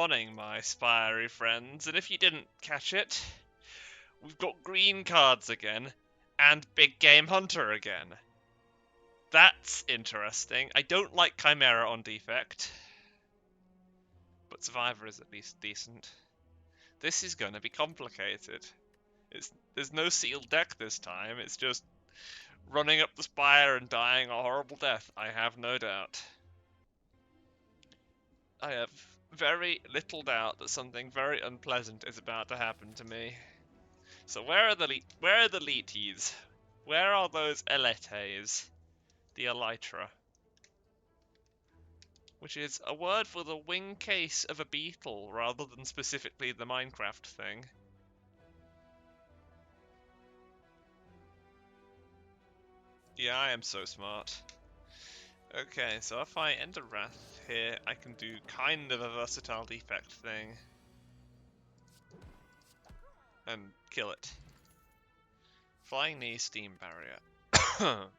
morning, my spiry friends, and if you didn't catch it, we've got green cards again, and Big Game Hunter again. That's interesting. I don't like Chimera on defect, but Survivor is at least decent. This is gonna be complicated. There's no sealed deck this time, it's just running up the spire and dying a horrible death, I have no doubt. I have very little doubt that something very unpleasant is about to happen to me. So where are the leeties? Where are those eletes? The elytra. Which is a word for the wing case of a beetle rather than specifically the Minecraft thing. Yeah, I am so smart. Okay, so if I enter Wrath here, I can do kind of a versatile defect thing. And kill it. Flying Knee, Steam Barrier.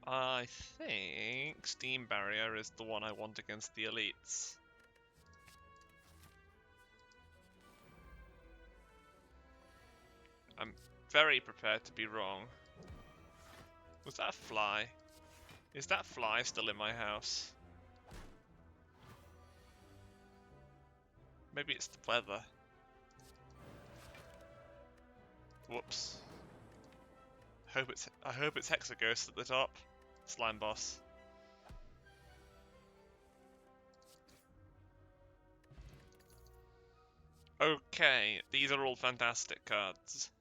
I think Steam Barrier is the one I want against the elites. I'm very prepared to be wrong. Was that a fly? Is that fly still in my house? Maybe it's the weather. Whoops. I hope it's Hexaghost at the top. Slime boss. Okay, these are all fantastic cards.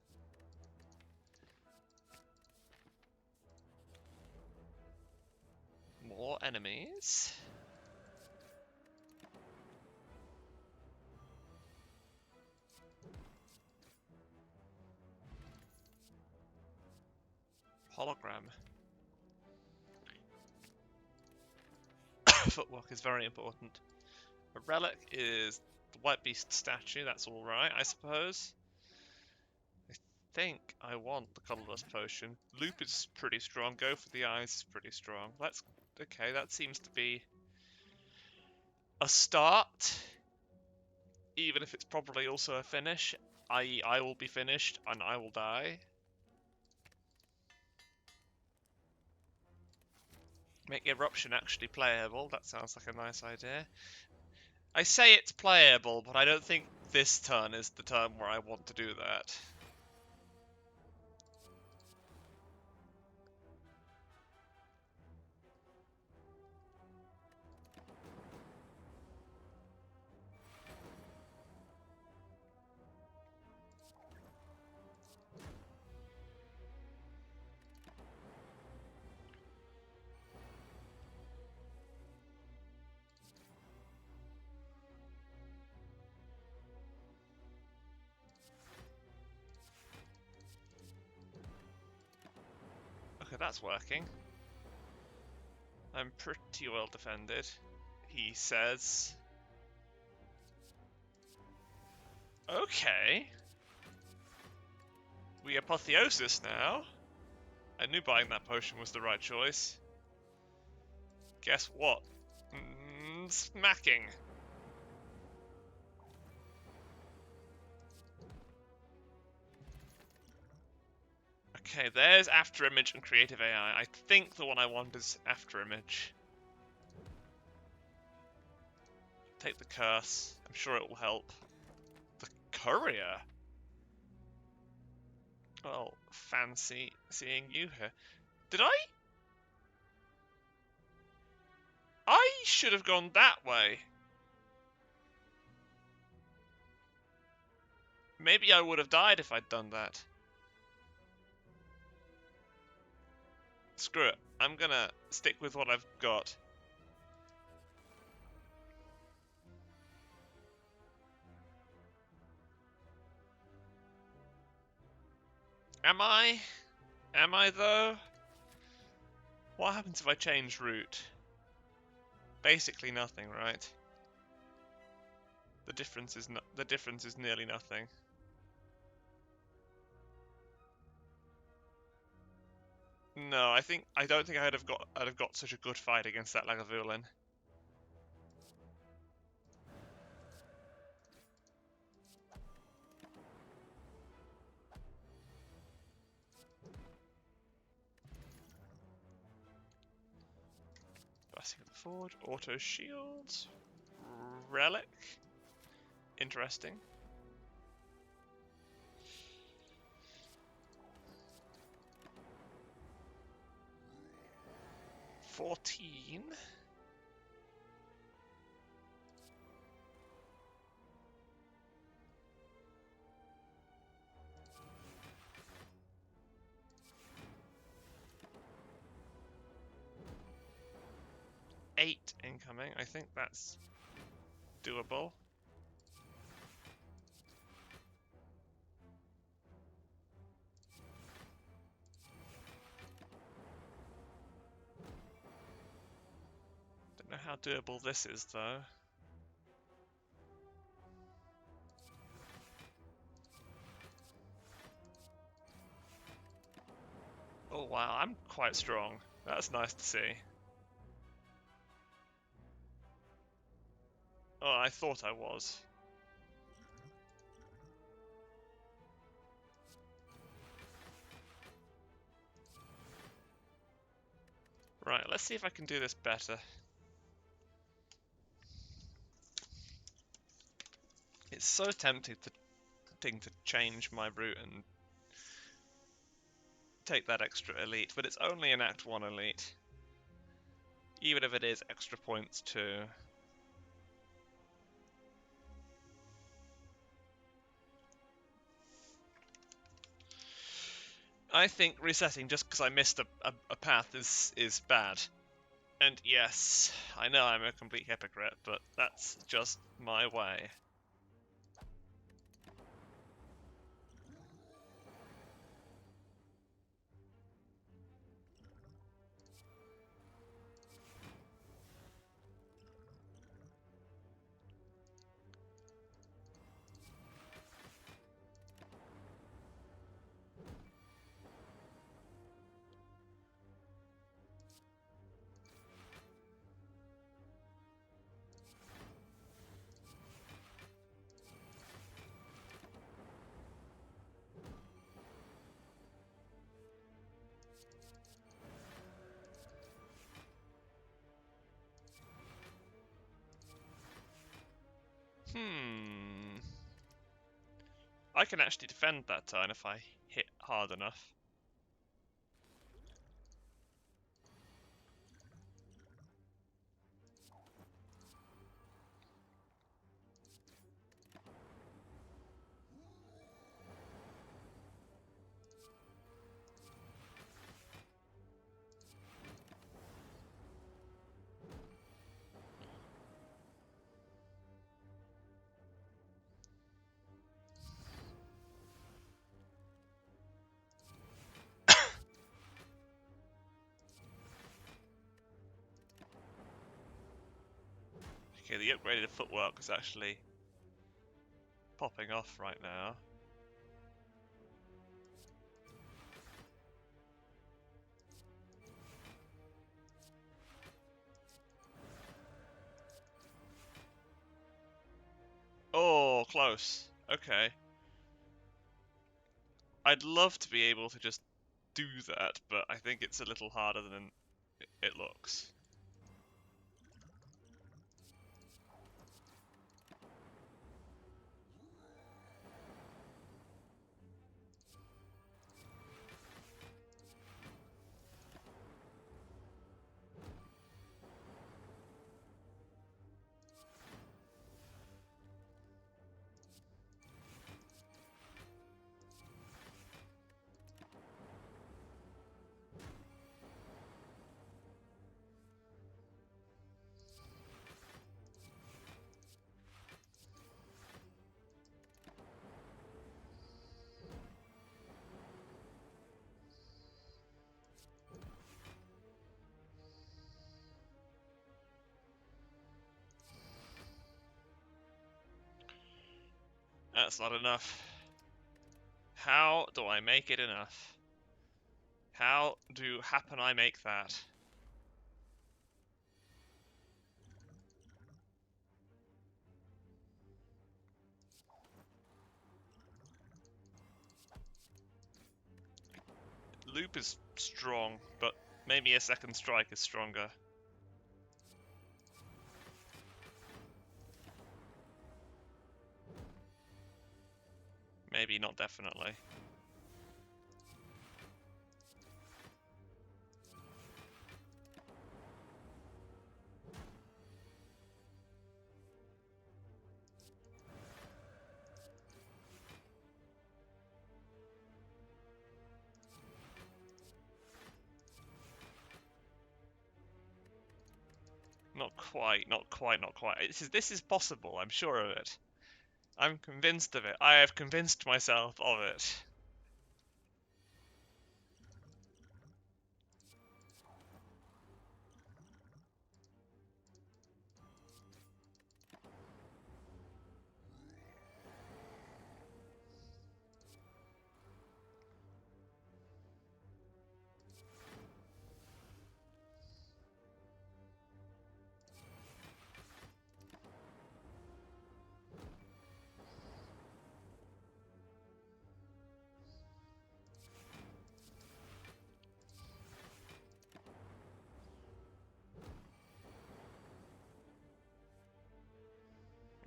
More enemies. Hologram. Footwork is very important. A relic is the White Beast statue, that's alright, I suppose. I think I want the colourless potion. Loop is pretty strong, go for the eyes is pretty strong. Okay, that seems to be a start. Even if it's probably also a finish, i.e. I will be finished and I will die. Make Eruption actually playable, that sounds like a nice idea. I say it's playable, but I don't think this turn is the turn where I want to do that. Okay, that's working. I'm pretty well defended, he says. Okay. We Apotheosis now. I knew buying that potion was the right choice. Guess what? Smacking. Okay, there's Afterimage and Creative AI. I think the one I want is Afterimage. Take the curse. I'm sure it will help. The courier? Well, fancy seeing you here. Did I? I should have gone that way. Maybe I would have died if I'd done that. Screw it. I'm gonna stick with what I've got. Am I? Am I though? What happens if I change route? Basically nothing, right? The difference is nearly nothing. No, I don't think I'd have got such a good fight against that Lagavulin. forward. Auto shields. Relic. Interesting. $14. $8 incoming. I think that's doable. Don't know how doable this is though. Oh wow, I'm quite strong. That's nice to see. Oh, I thought I was. Right, let's see if I can do this better. It's so tempting to change my route and take that extra elite, but it's only an Act 1 elite. Even if it is extra points too. I think resetting just because I missed a path is bad. And yes, I know I'm a complete hypocrite, but that's just my way. I can actually defend that turn if I hit hard enough. Okay, the upgraded footwork is actually popping off right now. Oh, close. Okay. I'd love to be able to just do that, but I think it's a little harder than it looks. That's not enough. How do I make it enough? How do happen I make that? Loop is strong, but maybe a second strike is stronger. maybe, not definitely. Not quite, not quite, not quite. This is possible, I'm sure of it. I'm convinced of it. I have convinced myself of it.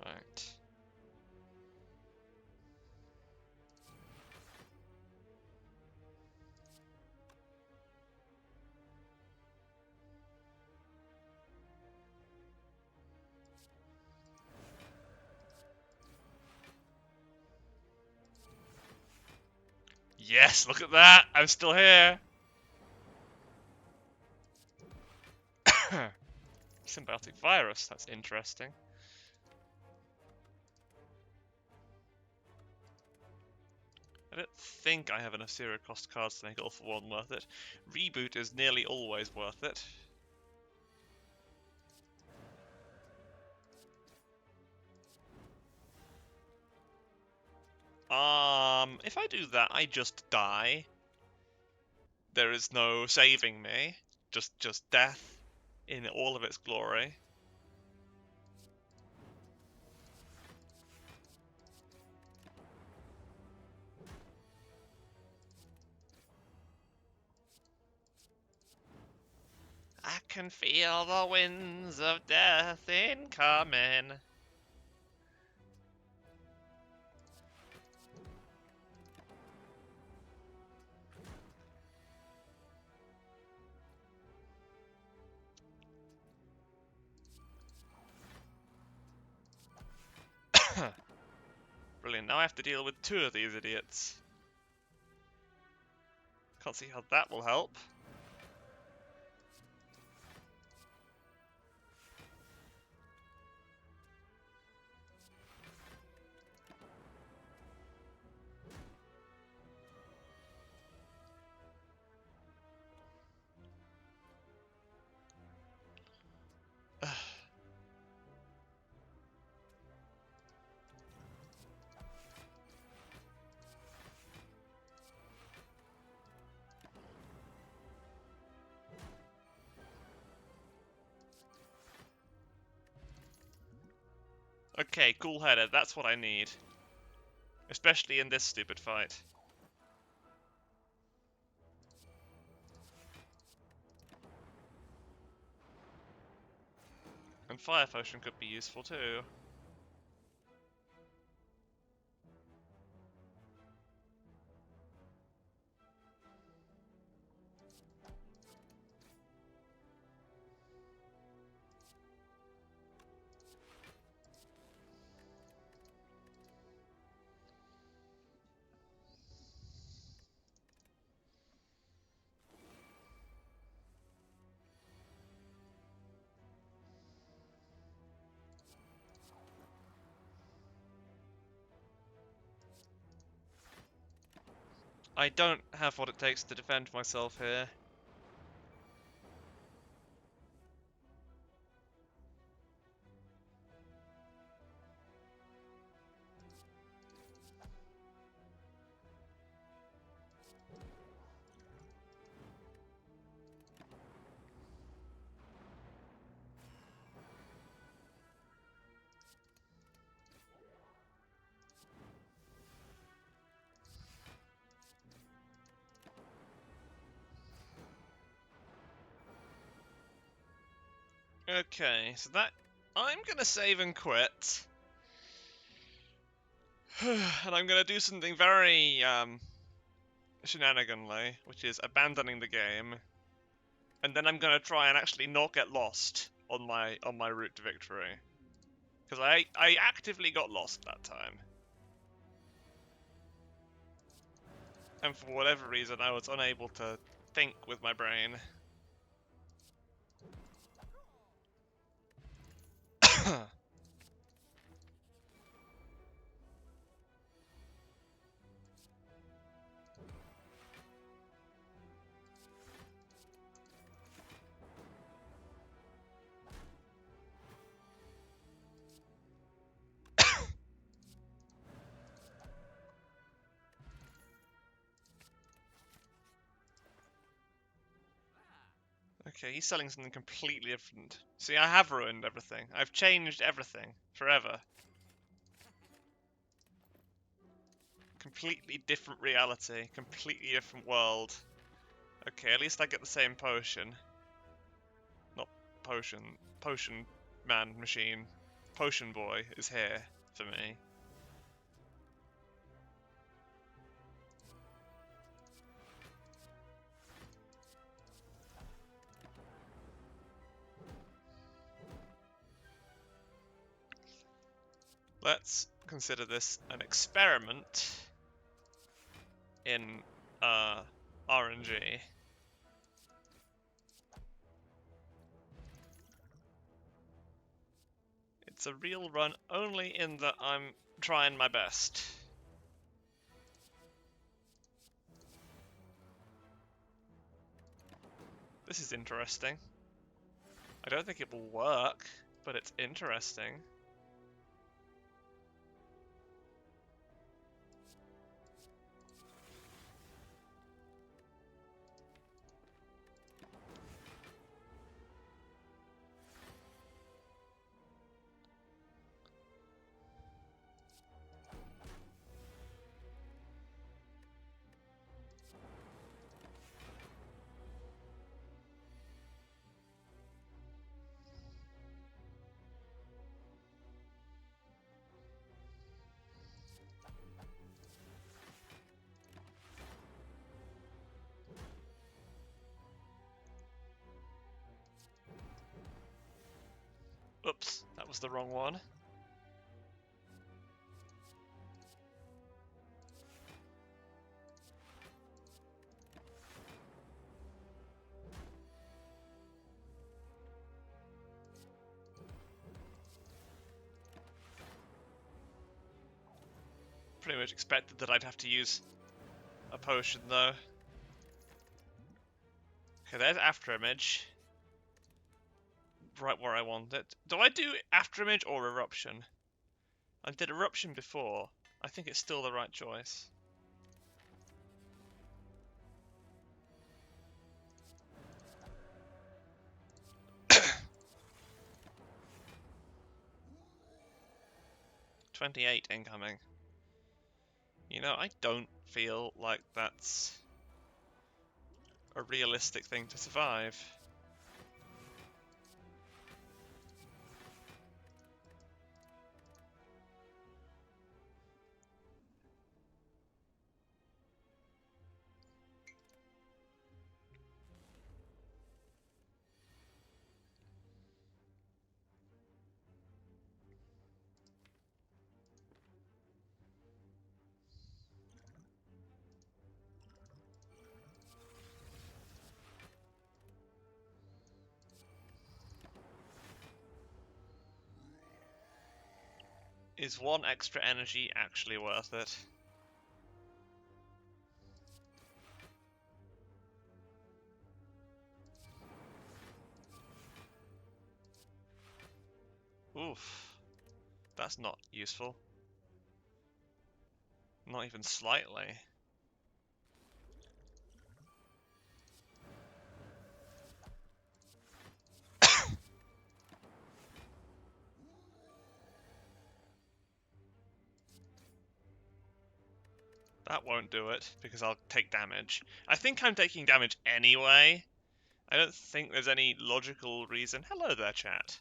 Right. Yes, look at that! I'm still here! Symbiotic virus, that's interesting. I don't think I have enough zero cost cards to make All for One worth it. Reboot is nearly always worth it. If I do that, I just die. There is no saving me. Just death in all of its glory. I can feel the winds of death incoming. Brilliant, now I have to deal with 2 of these idiots. Can't see how that will help. Okay, cool-headed, that's what I need. Especially in this stupid fight. And Fire Potion could be useful too. I don't have what it takes to defend myself here. Okay, so that... I'm gonna save and quit. And I'm gonna do something very shenaniganly, which is abandoning the game, and then I'm gonna try and actually not get lost on my route to victory, because I actively got lost that time, and for whatever reason I was unable to think with my brain. Okay, he's selling something completely different. See, I have ruined everything. I've changed everything forever. Completely different reality, completely different world. Okay, at least I get the same potion. Not potion. Potion man machine. Potion boy is here for me. Let's consider this an experiment in RNG. It's a real run only in that I'm trying my best. This is interesting. I don't think it will work, but it's interesting. Oops, that was the wrong one. Pretty much expected that I'd have to use a potion though. Okay, there's After Image. Right where I want it. Do I do After Image or Eruption? I did Eruption before. I think it's still the right choice. $28 incoming. You know, I don't feel like that's a realistic thing to survive. Is one extra energy actually worth it? Oof. That's not useful. Not even slightly. That won't do it, because I'll take damage. I think I'm taking damage anyway. I don't think there's any logical reason. Hello there, chat.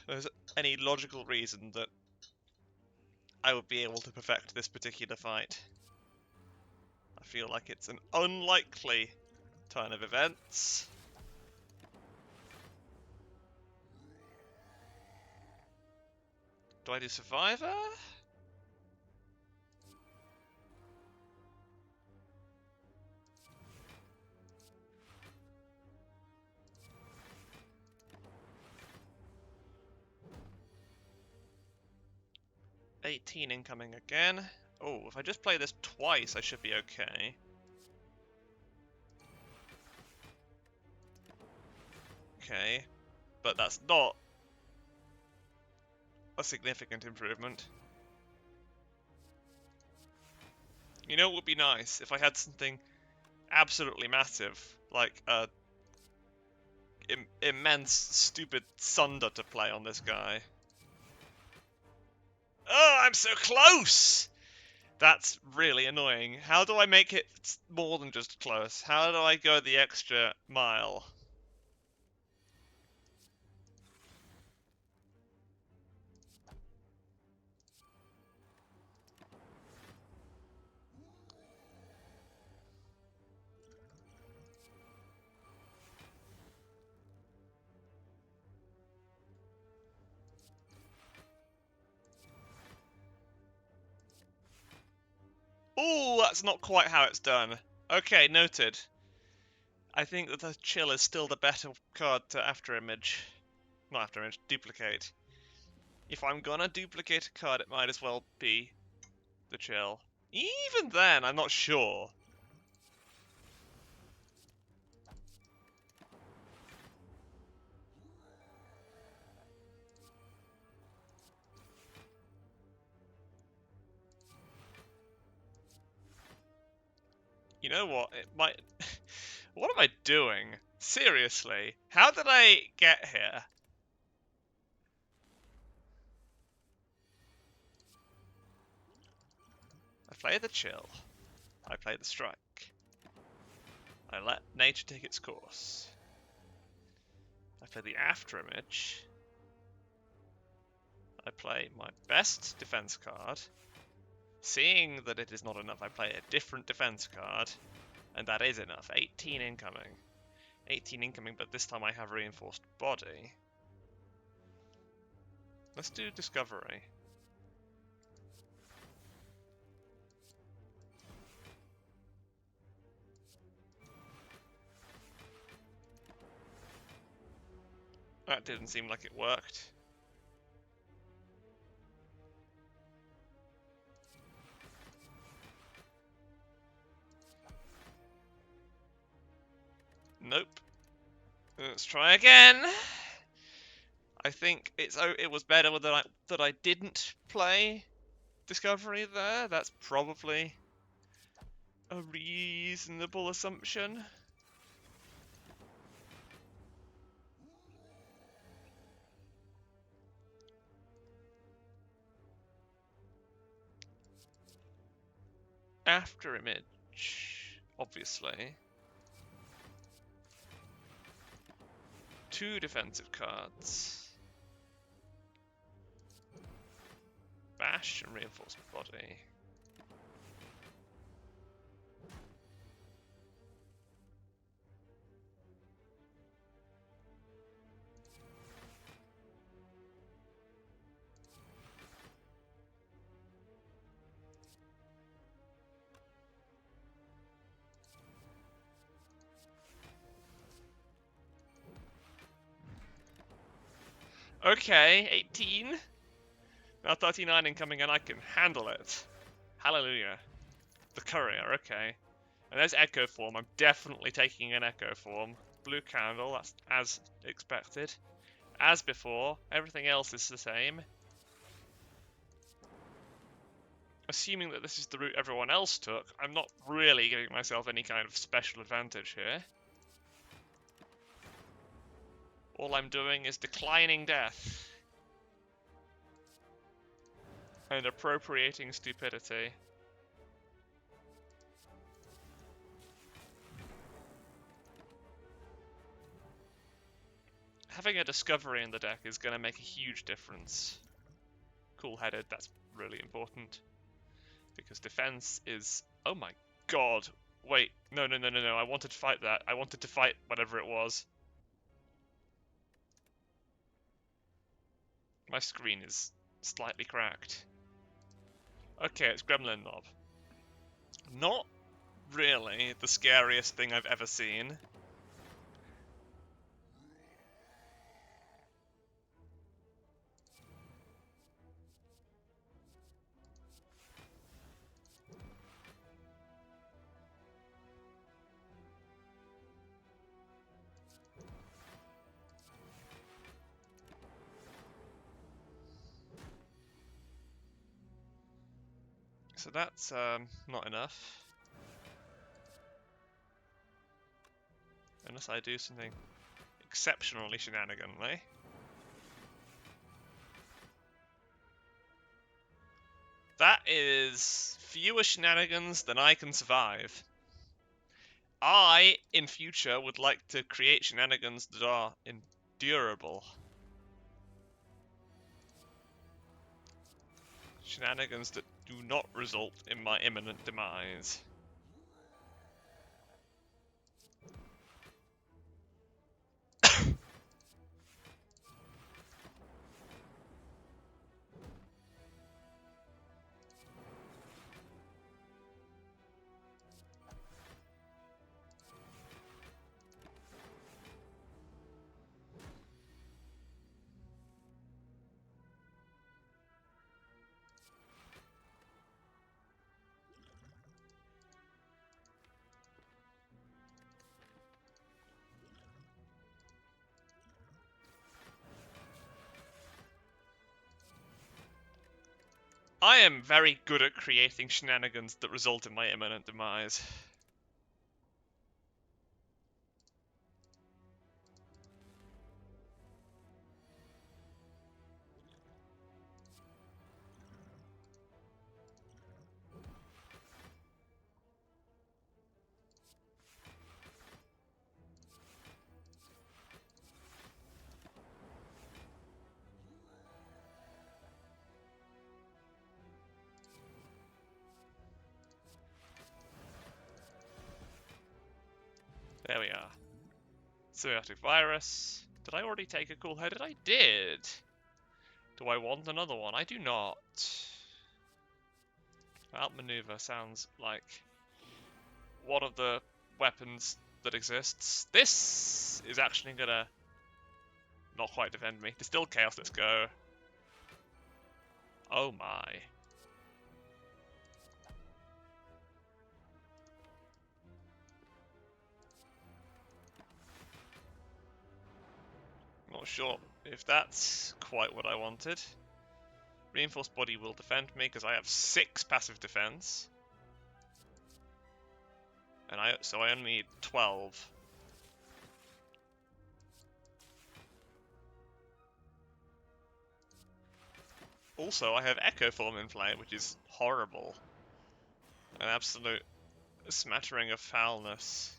there's any logical reason that I would be able to perfect this particular fight. I feel like it's an unlikely turn of events. Do I do Survivor? $18 incoming again. Oh, if I just play this twice, I should be okay. Okay, but that's not a significant improvement. You know what would be nice? If I had something absolutely massive, like a immense, stupid Sunder to play on this guy. Oh, I'm so close! That's really annoying. How do I make it more than just close? How do I go the extra mile? Ooh, that's not quite how it's done. Okay, noted. I think that the chill is still the better card to afterimage. Not afterimage, duplicate. If I'm gonna duplicate a card, it might as well be the chill. Even then, I'm not sure. You know what? It might... What am I doing? Seriously? How did I get here? I play the chill. I play the strike. I let nature take its course. I play the afterimage. I play my best defense card. Seeing that it is not enough, I play a different defense card. And that is enough. 18 incoming. 18 incoming, but this time I have reinforced body. Let's do discovery. That didn't seem like it worked. Nope. Let's try again. I think it was better that I didn't play Discovery there. That's probably a reasonable assumption. Afterimage, obviously. 2 defensive cards. Bash and reinforced body. Okay, 18. Now 39 incoming and I can handle it. Hallelujah. The courier, okay. And there's Echo Form. I'm definitely taking an Echo Form. Blue Candle, that's as expected. As before, everything else is the same. Assuming that this is the route everyone else took, I'm not really giving myself any kind of special advantage here. All I'm doing is declining death. And appropriating stupidity. Having a discovery in the deck is going to make a huge difference. Cool-headed, that's really important. Because defense is... Oh my god! Wait, no, I wanted to fight that. I wanted to fight whatever it was. My screen is slightly cracked. Okay, it's Gremlin Mob. Not really the scariest thing I've ever seen. So that's not enough. Unless I do something exceptionally shenaniganly. That is fewer shenanigans than I can survive. I, in future, would like to create shenanigans that are endurable. Shenanigans that do not result in my imminent demise. I am very good at creating shenanigans that result in my imminent demise. There we are. Symbiotic virus. Did I already take a cool-headed? I did! Do I want another one? I do not. Outmaneuver sounds like one of the weapons that exists. This is actually gonna not quite defend me. Distill Chaos, let's go. Oh my. Not sure if that's quite what I wanted. Reinforced Body will defend me because I have 6 passive defense. And so I only need 12. Also, I have Echo Form in play, which is horrible. An absolute smattering of foulness.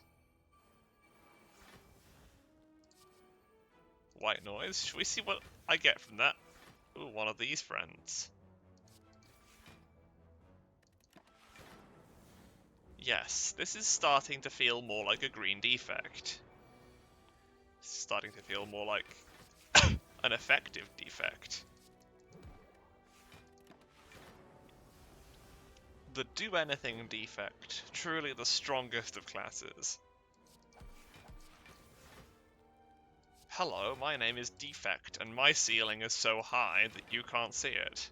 White noise. Should we see what I get from that? Ooh, one of these friends. Yes, this is starting to feel more like a green defect. It's starting to feel more like an effective defect. The do anything defect, truly the strongest of classes. Hello, my name is Defect, and my ceiling is so high that you can't see it.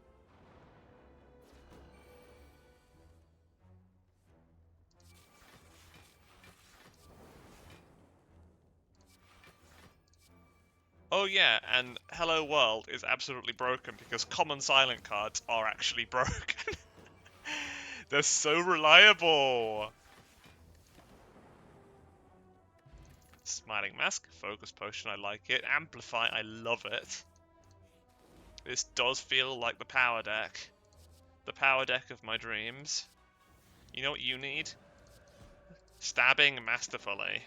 Oh yeah, and Hello World is absolutely broken because common silent cards are actually broken. They're so reliable! Smiling Mask, Focus Potion, I like it. Amplify, I love it. This does feel like the power deck. The power deck of my dreams. You know what you need? Stabbing masterfully.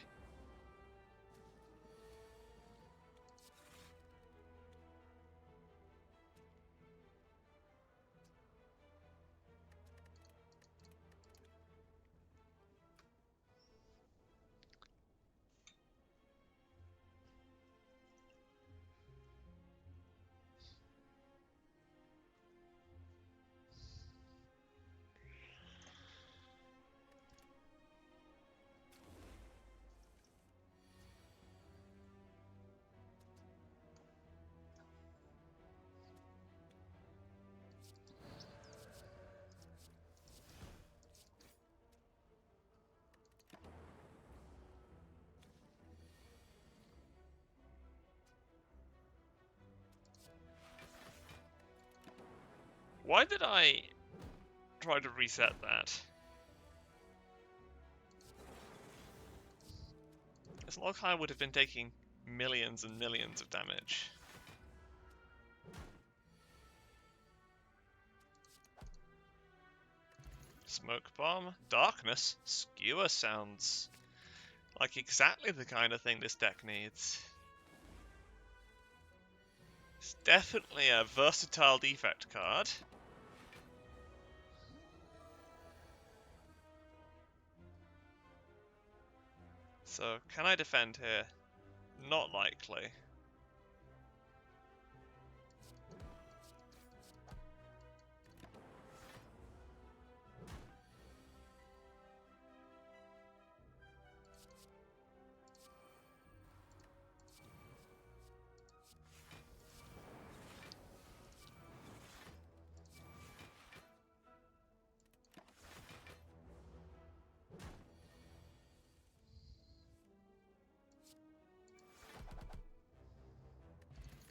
Why did I try to reset that? It's not like I would have been taking millions and millions of damage. Smoke bomb, darkness, skewer sounds like exactly the kind of thing this deck needs. It's definitely a versatile defect card. So, can I defend here? Not likely.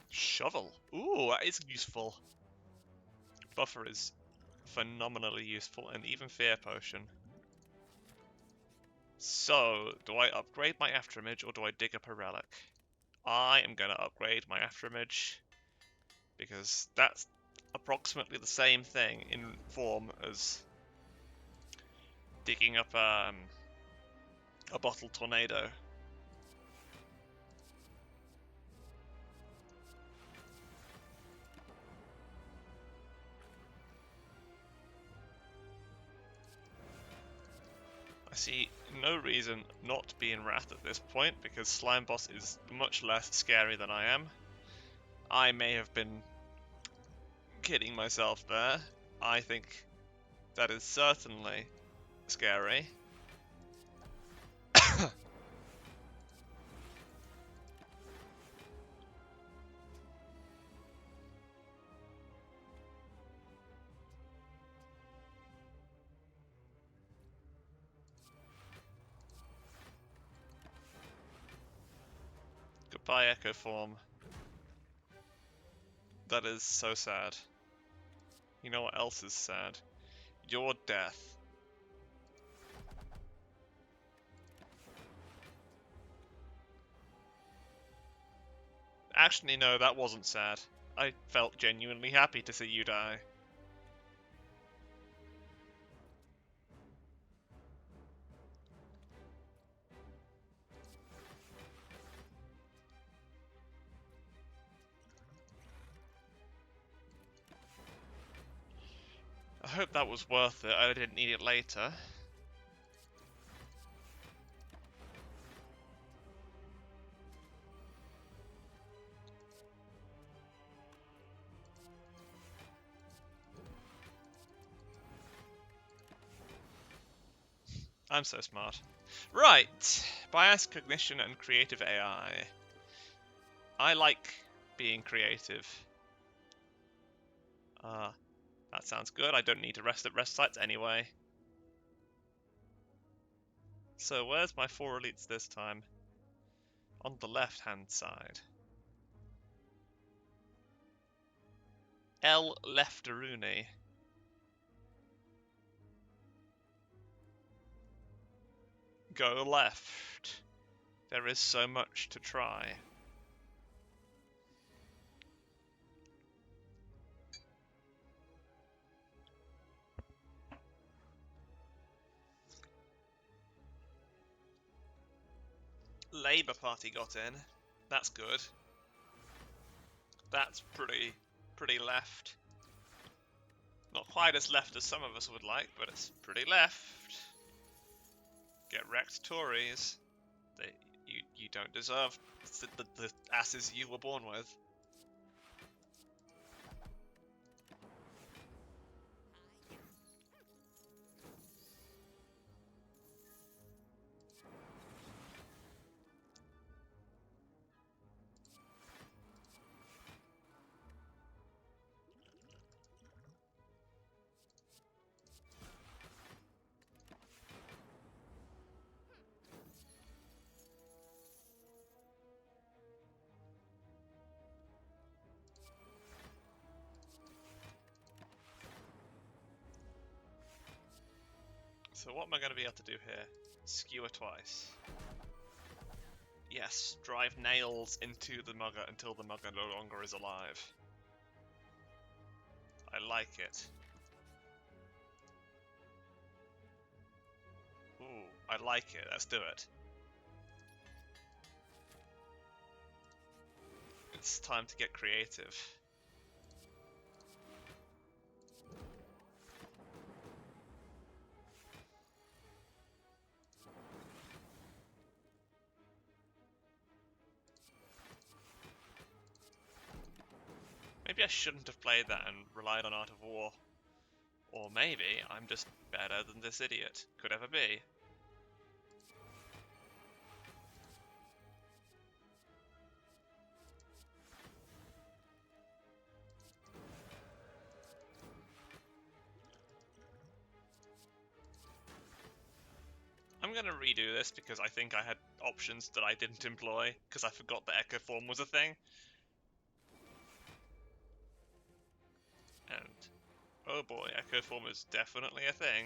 Shovel. Ooh, that is useful. Buffer is phenomenally useful, and even Fear Potion. So, do I upgrade my Afterimage or do I dig up a relic? I am going to upgrade my Afterimage because that's approximately the same thing in form as digging up a bottle tornado. I see no reason not to be in Wrath at this point because Slime Boss is much less scary than I am. I may have been kidding myself there. I think that is certainly scary. Goodbye, Echo Form. That is so sad. You know what else is sad? Your death. Actually, no, that wasn't sad. I felt genuinely happy to see you die. I hope that was worth it. I didn't need it later. I'm so smart. Right. Bias, cognition, and creative AI. I like being creative. That sounds good. I don't need to rest at rest sites anyway. So where's my 4 elites this time? On the left-hand side. L. Lefteruni. Go left. There is so much to try. Labour Party got in. That's good. That's pretty left. Not quite as left as some of us would like, but it's pretty left. Get wrecked, Tories. You don't deserve the asses you were born with. So what am I going to be able to do here? Skewer twice. Yes, drive nails into the mugger until the mugger no longer is alive. I like it. Ooh, I like it. Let's do it. It's time to get creative. Maybe I shouldn't have played that and relied on Art of War. Or maybe I'm just better than this idiot. Could ever be. I'm gonna redo this because I think I had options that I didn't employ because I forgot that Echo Form was a thing. And oh boy, Echo Form is definitely a thing.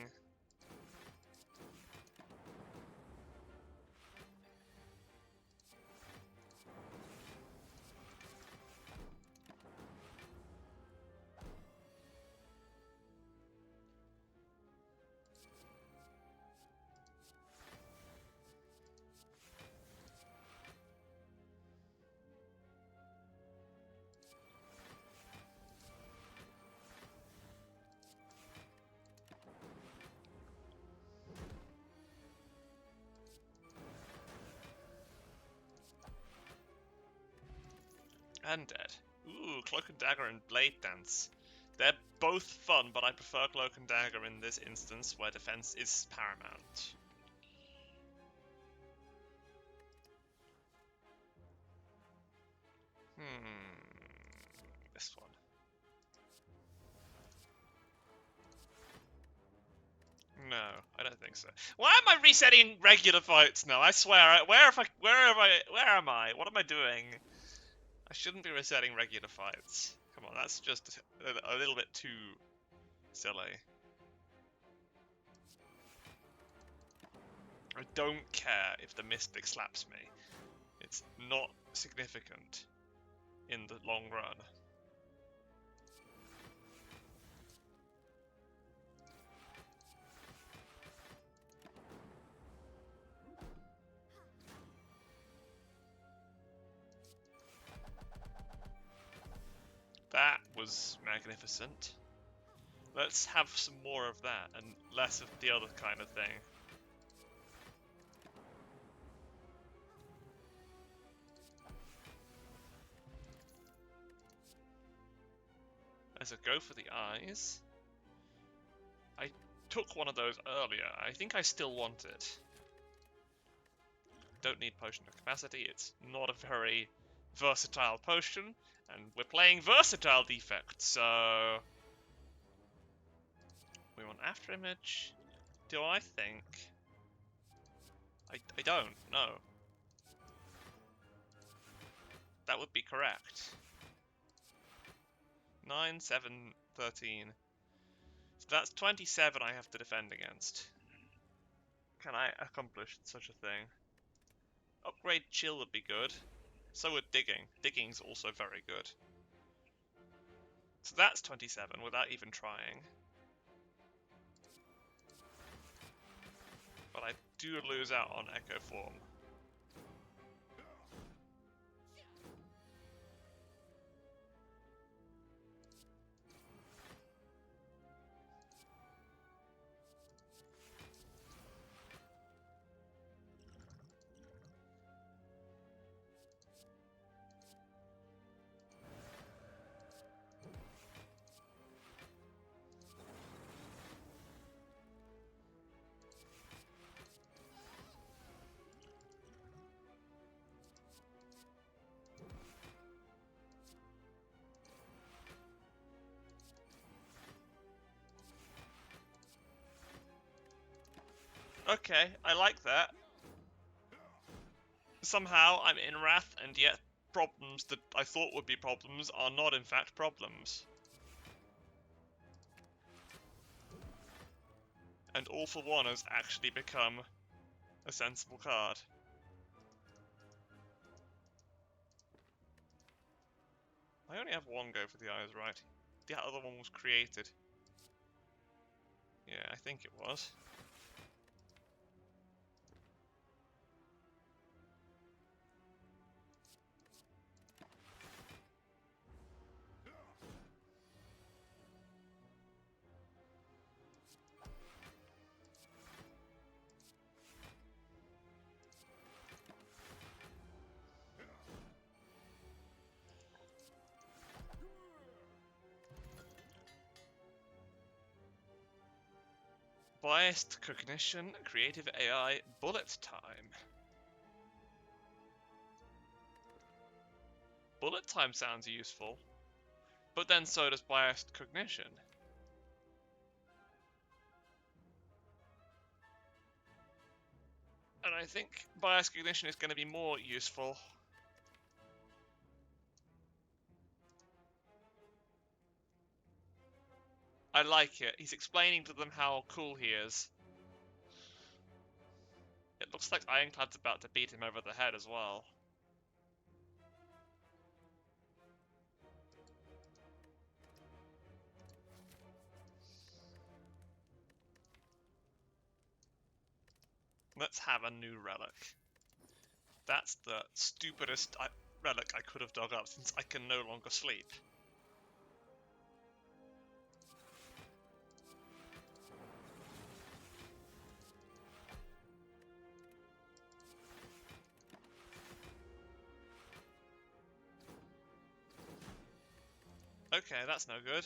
Undead. Ooh, Cloak and Dagger and Blade Dance. They're both fun, but I prefer Cloak and Dagger in this instance where defense is paramount. This one. No, I don't think so. Why am I resetting regular fights now? I swear, where am I? What am I doing? I shouldn't be resetting regular fights. Come on, that's just a little bit too silly. I don't care if the Mystic slaps me. It's not significant in the long run. That was magnificent. Let's have some more of that and less of the other kind of thing. As a go for the eyes. I took one of those earlier. I think I still want it. Don't need potion of capacity. It's not a very versatile potion. And we're playing versatile defect, so we want after image. Do I think? I don't know. That would be correct. 9, 7, 13. So that's 27 I have to defend against. Can I accomplish such a thing? Upgrade chill would be good. So would digging. Digging's also very good. So that's 27 without even trying. But I do lose out on Echo Form. Okay, I like that. Somehow I'm in Wrath, and yet problems that I thought would be problems are not in fact problems. And All for One has actually become a sensible card. I only have one go for the eyes, right? The other one was created. Yeah, I think it was. Biased Cognition, Creative AI, Bullet Time. Bullet Time sounds useful, but then so does Biased Cognition. And I think Biased Cognition is going to be more useful. I like it. He's explaining to them how cool he is. It looks like Ironclad's about to beat him over the head as well. Let's have a new relic. That's the stupidest relic I could have dug up since I can no longer sleep. Okay, that's no good.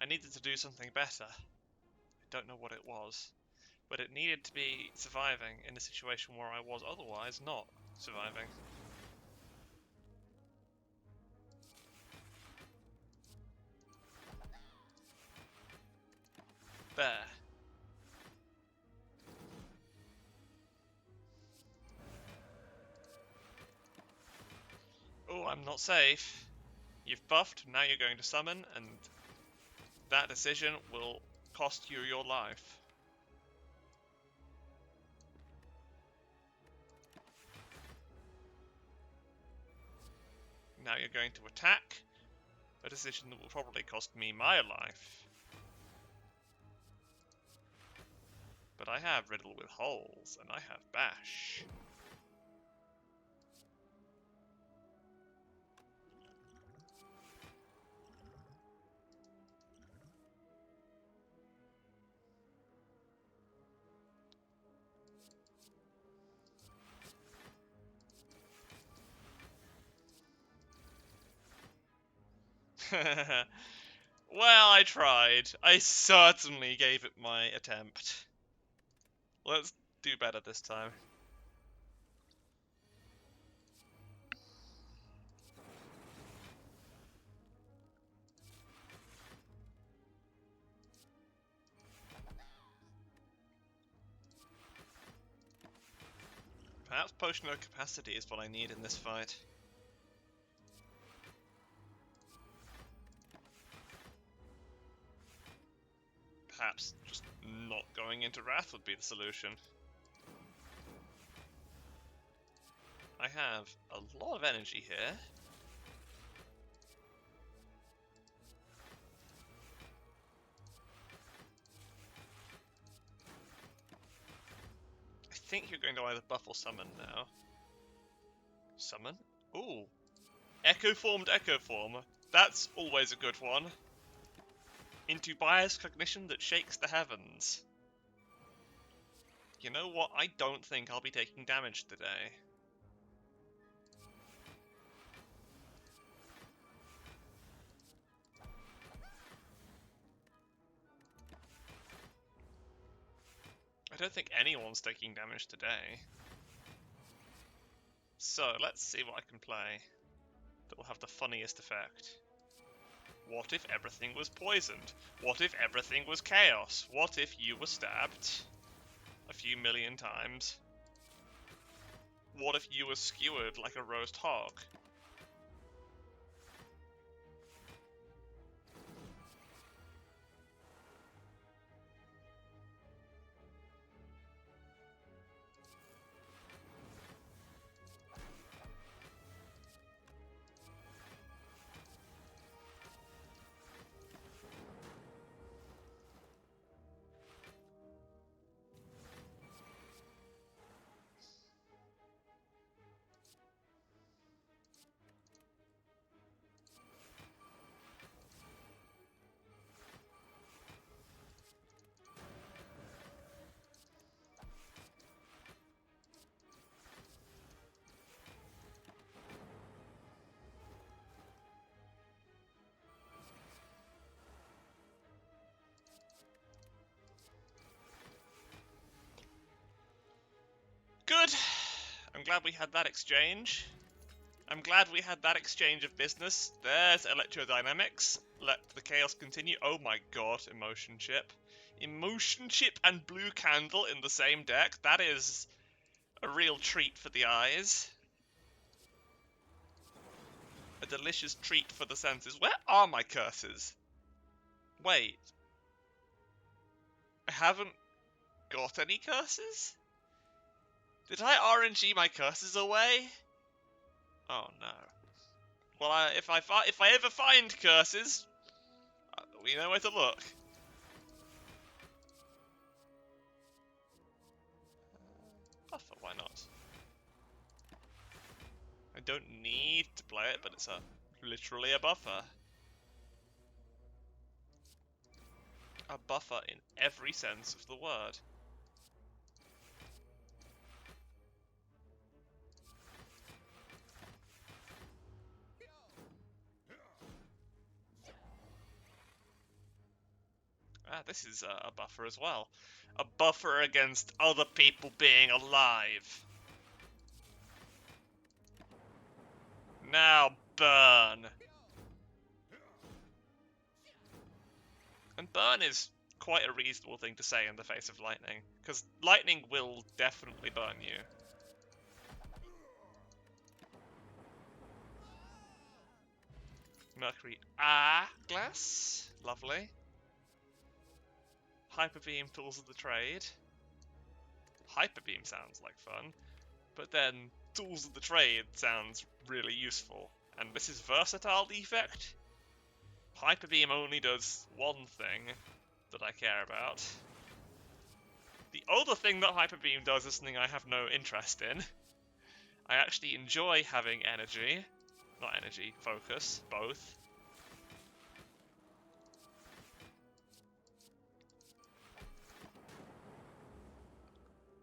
I needed to do something better. I don't know what it was, but it needed to be surviving in a situation where I was otherwise not surviving. There. Oh, I'm not safe. You've buffed, now you're going to summon, and that decision will cost you your life. Now you're going to attack, a decision that will probably cost me my life. But I have Riddle with Holes, and I have Bash. Well, I tried. I certainly gave it my attempt. Let's do better this time. Perhaps Potion of Capacity is what I need in this fight. Perhaps just not going into Wrath would be the solution. I have a lot of energy here. I think you're going to either buff or summon now. Summon? Ooh. Echo formed Echo Form. That's always a good one. Into Biased Cognition that shakes the heavens. You know what? I don't think I'll be taking damage today. I don't think anyone's taking damage today. So, let's see what I can play that will have the funniest effect. What if everything was poisoned? What if everything was chaos? What if you were stabbed a few million times? What if you were skewered like a roast hog? glad we had that exchange. I'm glad we had that exchange of business. There's electrodynamics. Let the chaos continue. Oh my god, emotion chip. Emotion chip and blue candle in the same deck. That is a real treat for the eyes. A delicious treat for the senses. Where are my curses? Wait. I haven't got any curses? Did I RNG my curses away? Oh no. Well, if I ever find curses, we know where to look. Buffer, why not? I don't need to play it, but it's literally a buffer. A buffer in every sense of the word. Ah, this is a buffer as well. A buffer against other people being alive. Now burn. And burn is quite a reasonable thing to say in the face of lightning, because lightning will definitely burn you. Mercury glass. Lovely. Hyper Beam, Tools of the Trade. Hyper Beam sounds like fun, but then Tools of the Trade sounds really useful. And this is Versatile Defect. Hyper Beam only does one thing that I care about. The other thing that Hyper Beam does is something I have no interest in. I actually enjoy having energy. Not energy, focus, both.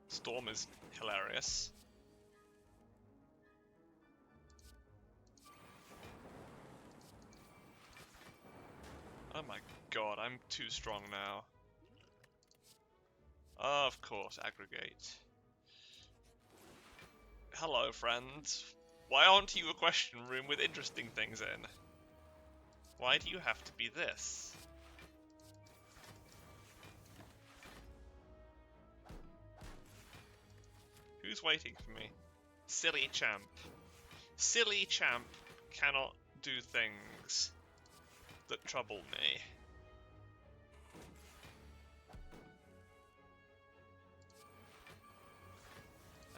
Storm is hilarious. Oh my god, I'm too strong now. Of course, aggregate. Hello, friends. Why aren't you a question room with interesting things in? Why do you have to be this? Who's waiting for me? Silly champ. Silly champ cannot do things that trouble me.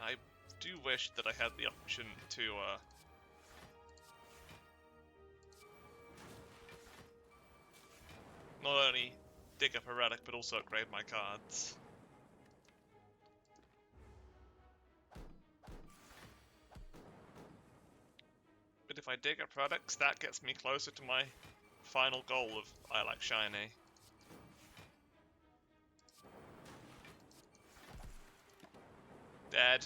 I do wish that I had the option to not only dig up a relic but also upgrade my cards. But if I dig up relics, that gets me closer to my final goal of I like shiny. Dead.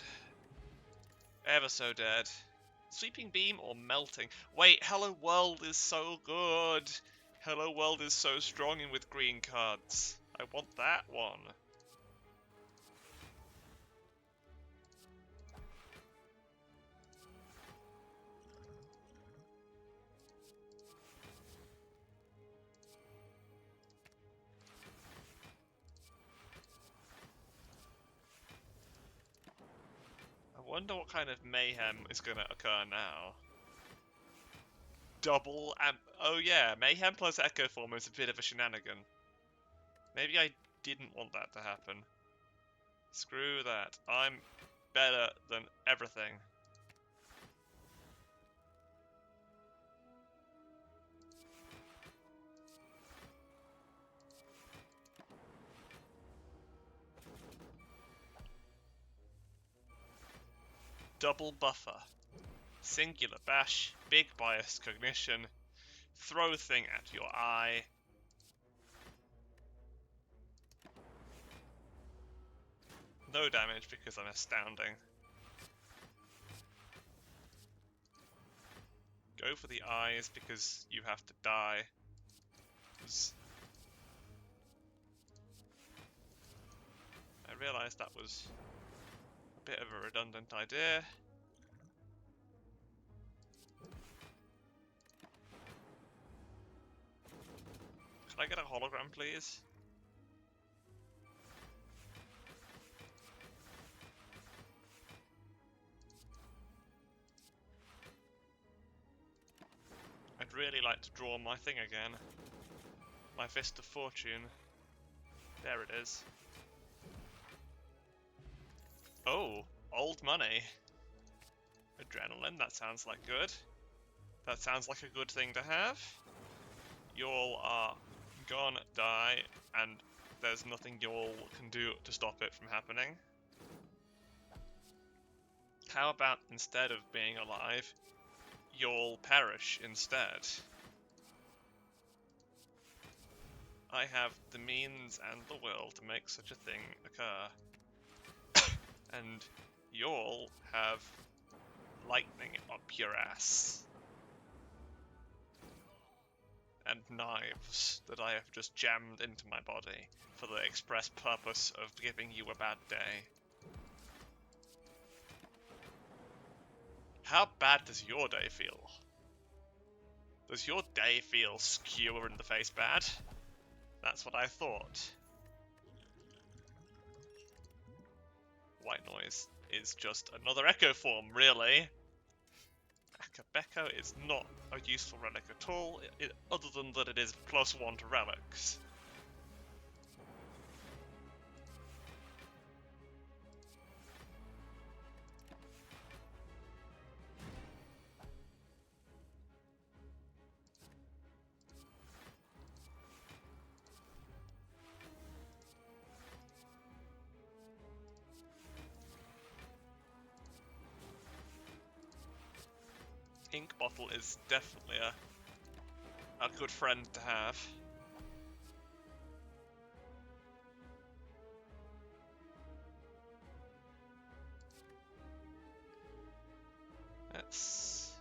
Ever so dead. Sweeping Beam or Melting? Wait, Hello World is so good! Hello World is so strong in with green cards. I want that one. I wonder what kind of mayhem is going to occur now. Double amp. Oh yeah, mayhem plus echo form is a bit of a shenanigan. Maybe I didn't want that to happen. Screw that. I'm better than everything. Double buffer. Singular bash, big bias cognition, throw thing at your eye. No damage because I'm astounding. Go for the eyes because you have to die. I realised that was a bit of a redundant idea. I get a hologram, please? I'd really like to draw my thing again. My Fist of Fortune. There it is. Oh, old money. Adrenaline, that sounds like good. That sounds like a good thing to have. Y'all are gonna die, and there's nothing y'all can do to stop it from happening. How about instead of being alive, y'all perish instead? I have the means and the will to make such a thing occur. And y'all have lightning up your ass. And knives that I have just jammed into my body for the express purpose of giving you a bad day. How bad does your day feel? Does your day feel skewer in the face bad? That's what I thought. White noise is just another echo form, really. Akabeko is not a useful relic at all, other than that it is +1 to relics. Ink bottle is definitely a good friend to have. Let's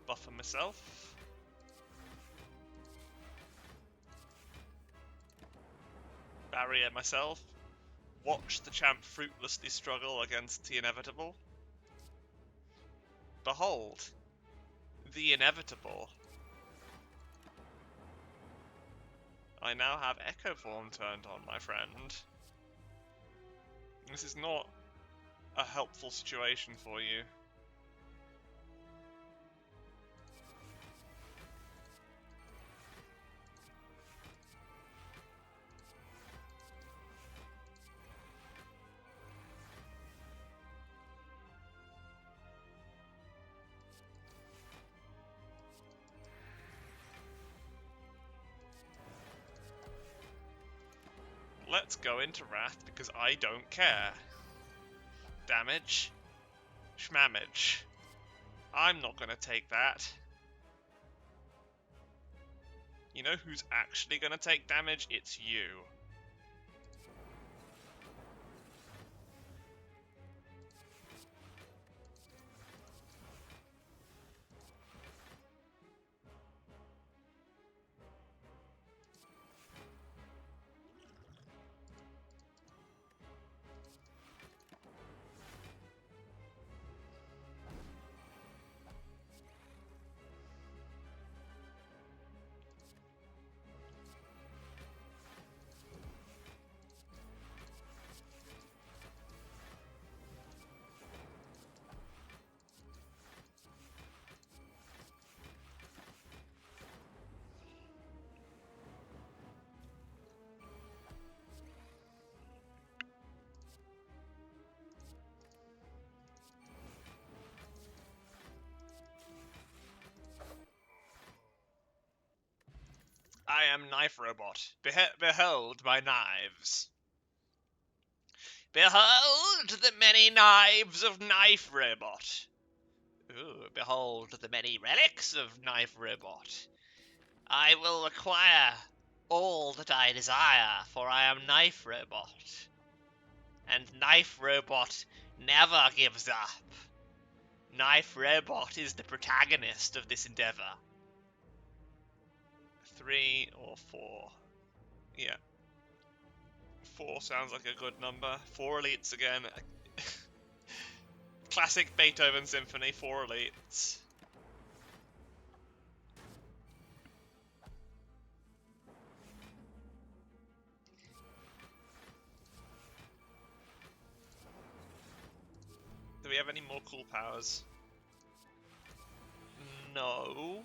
buffer myself. Barrier myself. Watch the champ fruitlessly struggle against the inevitable. Behold, the inevitable. I now have Echo Form turned on, my friend. This is not a helpful situation for you. Let's go into Wrath because I don't care. Damage. Schmamage. I'm not gonna take that. You know who's actually gonna take damage? It's you. I am Knife Robot. Behold my knives. Behold the many knives of Knife Robot. Ooh, behold the many relics of Knife Robot. I will acquire all that I desire, for I am Knife Robot. And Knife Robot never gives up. Knife Robot is the protagonist of this endeavor. 3 or 4. Yeah. 4 sounds like a good number. 4 elites again. Classic Beethoven Symphony, 4 elites. we have any more cool powers? No.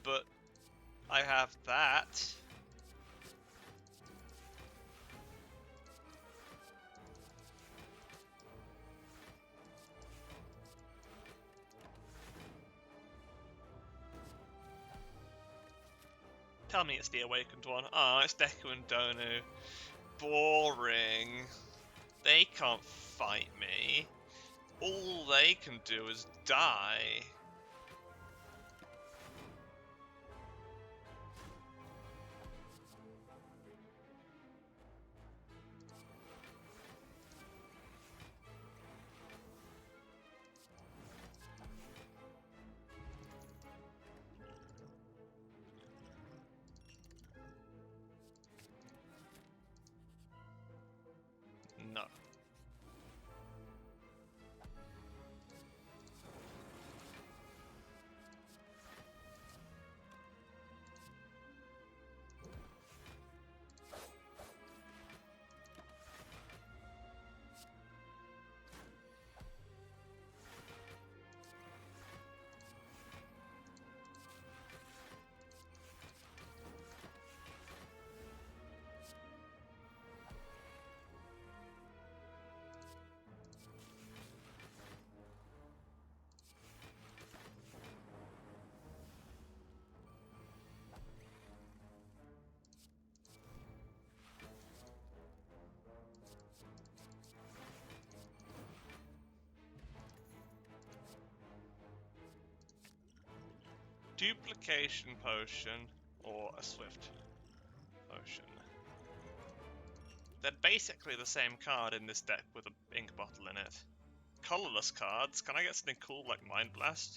But I have that. Tell me it's the awakened one. Ah, it's Deku and Donu. Boring. They can't fight me. All they can do is die. No. Duplication potion or a swift potion. They're basically the same card in this deck with an ink bottle in it. Colorless cards. Can I get something cool like Mind Blast?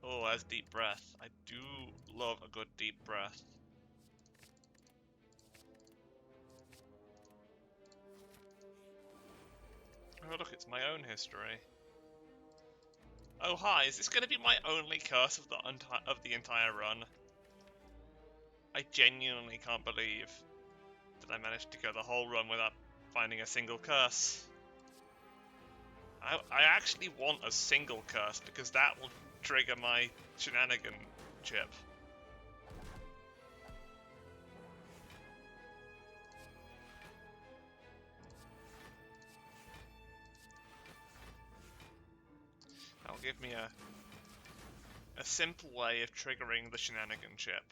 Oh, as Deep Breath. I do love a good Deep Breath. Oh look, it's my own history. Oh hi, is this going to be my only curse of the entire run? I genuinely can't believe that I managed to go the whole run without finding a single curse. I actually want a single curse because that will trigger my shenanigan chip. That'll give me a simple way of triggering the shenanigan chip.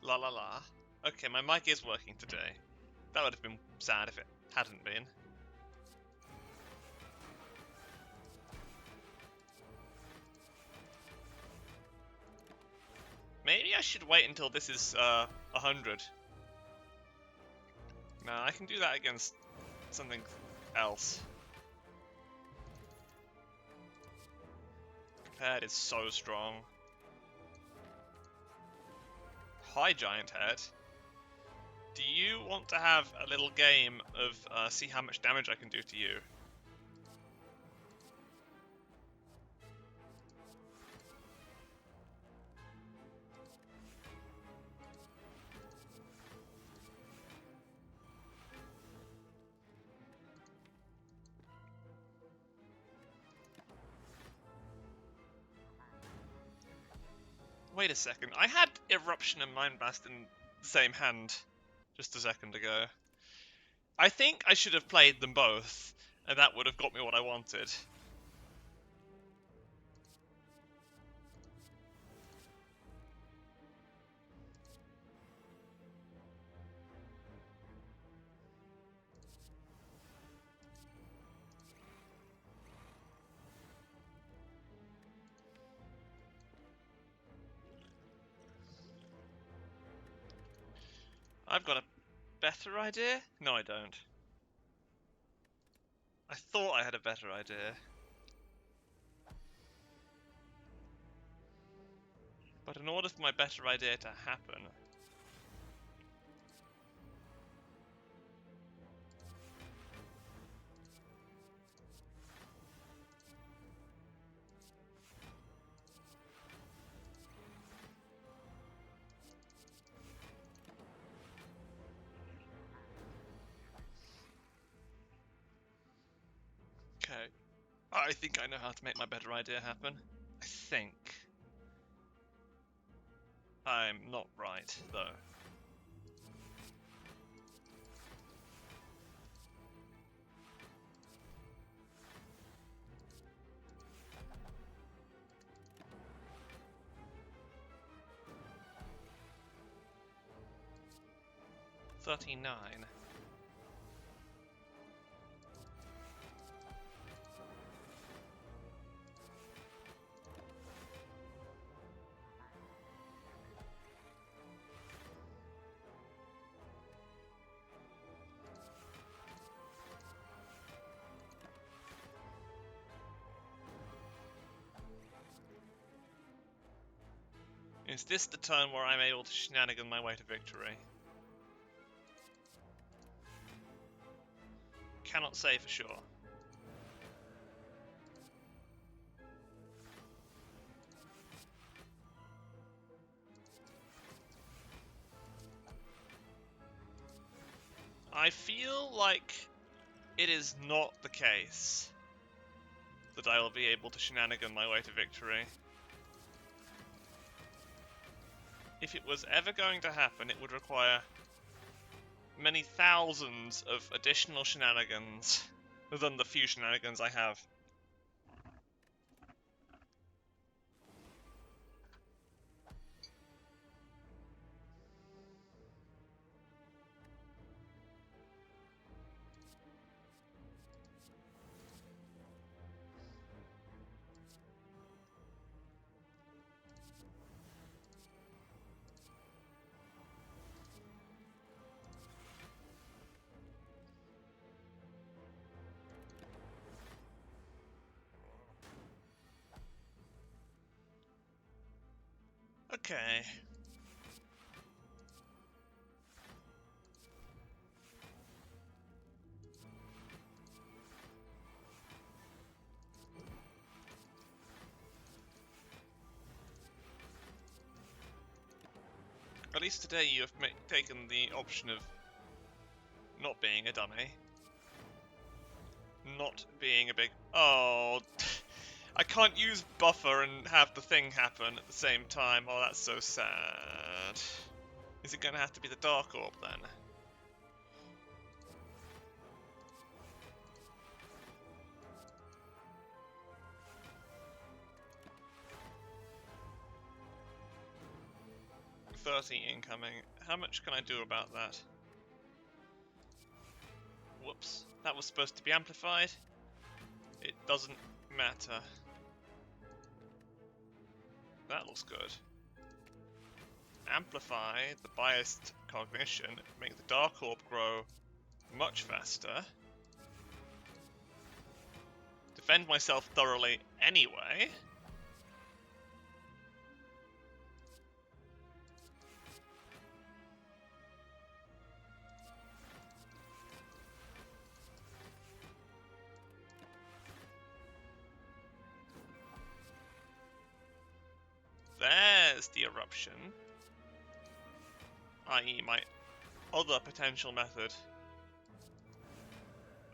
La la la. Okay, my mic is working today. That would have been sad if it hadn't been. Maybe I should wait until this is 100. No, I can do that against something else. Compared is so strong. Hi, Giant Head. Do you want to have a little game of see how much damage I can do to you? Wait a second, I had Eruption and Mind Blast in the same hand just a second ago. I think I should have played them both, and that would have got me what I wanted. I've got a better idea? No, I don't. I thought I had a better idea. But in order for my better idea to happen... Okay. I think I know how to make my better idea happen. I think. I'm not right, though. $39. Is this the turn where I'm able to shenanigan my way to victory? Cannot say for sure. I feel like it is not the case that I will be able to shenanigan my way to victory. If it was ever going to happen, it would require many thousands of additional shenanigans than the few shenanigans I have. Okay. At least today you have taken the option of not being a dummy. Not being a big... Oh... I can't use buffer and have the thing happen at the same time. Oh, that's so sad. Is it going to have to be the Dark Orb then? $30 incoming. How much can I do about that? Whoops. That was supposed to be amplified. It doesn't matter. That looks good. Amplify the biased cognition, make the Dark Orb grow much faster. Defend myself thoroughly anyway. There's the eruption, i.e. my other potential method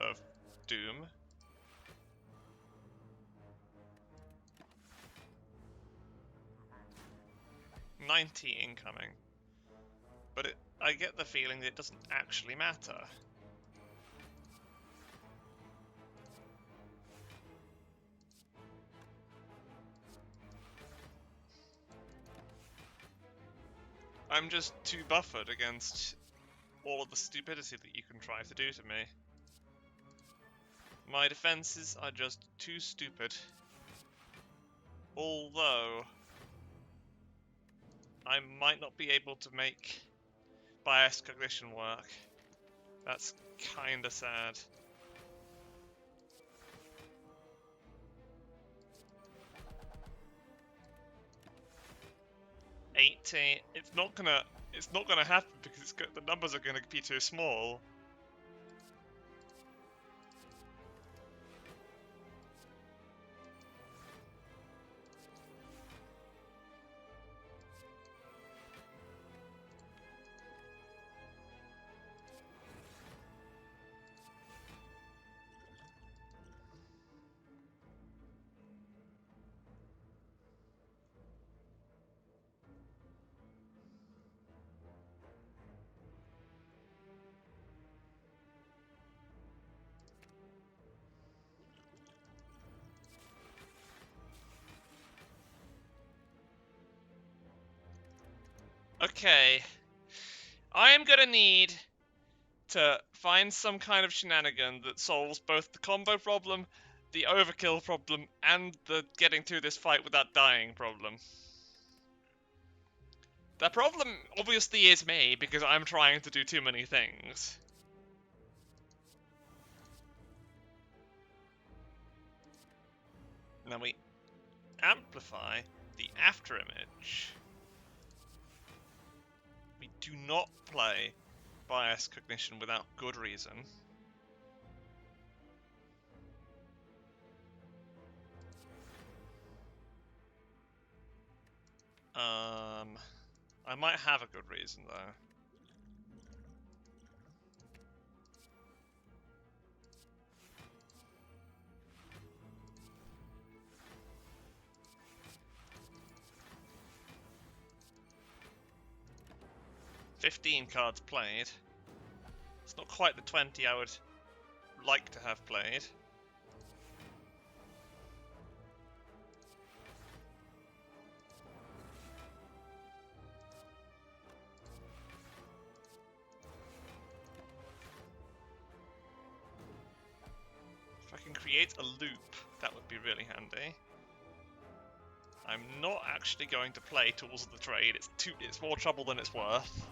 of doom. $90 incoming, but I get the feeling that it doesn't actually matter. I'm just too buffered against all of the stupidity that you can try to do to me. My defenses are just too stupid. Although I might not be able to make bias cognition work. That's kinda sad. $18. It's not gonna happen because the numbers are gonna be too small. Okay. I am gonna need to find some kind of shenanigan that solves both the combo problem, the overkill problem, and the getting through this fight without dying problem. The problem obviously is me, because I'm trying to do too many things. Now we amplify the afterimage. We do not play bias cognition without good reason. I might have a good reason though. "15 cards played. It's not quite the 20 I would like to have played. If I can create a loop, that would be really handy. I'm not actually going to play Tools of the Trade. It's more trouble than it's worth.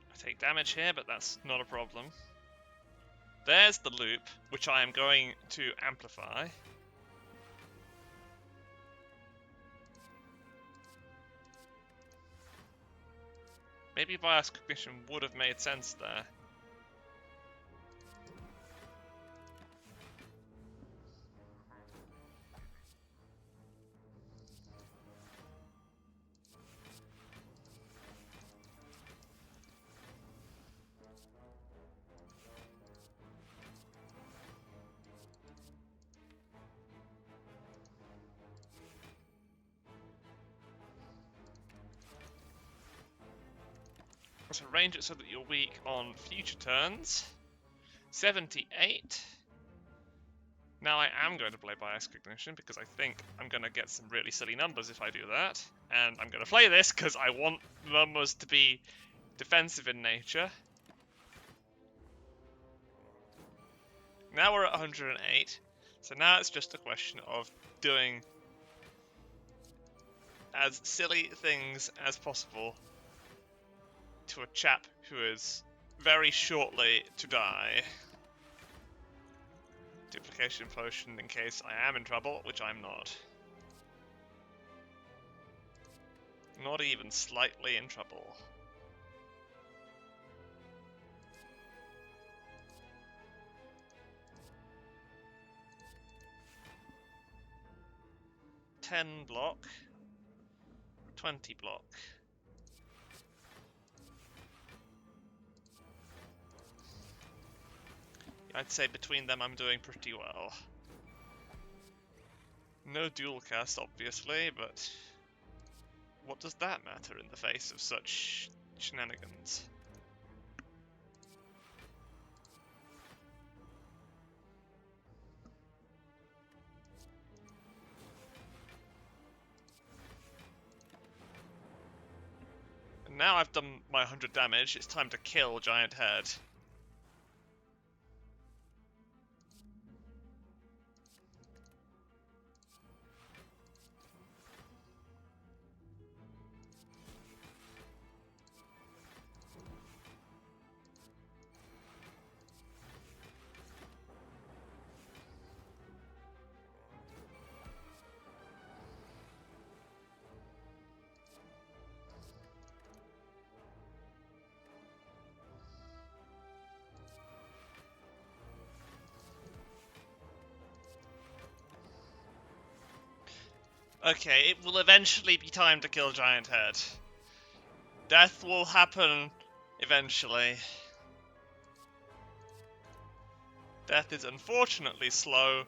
I take damage here, but that's not a problem. There's the loop, which I am going to amplify. Maybe bias cognition would have made sense there. Let's arrange it so that you're weak on future turns. 78. Now I am going to play bias cognition because I think I'm going to get some really silly numbers if I do that. And I'm going to play this because I want numbers to be defensive in nature. Now we're at 108. So now it's just a question of doing as silly things as possible to a chap who is very shortly to die. Duplication potion in case I am in trouble, which I'm not. Not even slightly in trouble. "10 block, 20 block." I'd say between them I'm doing pretty well. No dual cast, obviously, but what does that matter in the face of such shenanigans. And now I've done my 100 damage, it's time to kill Giant Head. Okay, it will eventually be time to kill Giant Head. Death will happen eventually. Death is unfortunately slow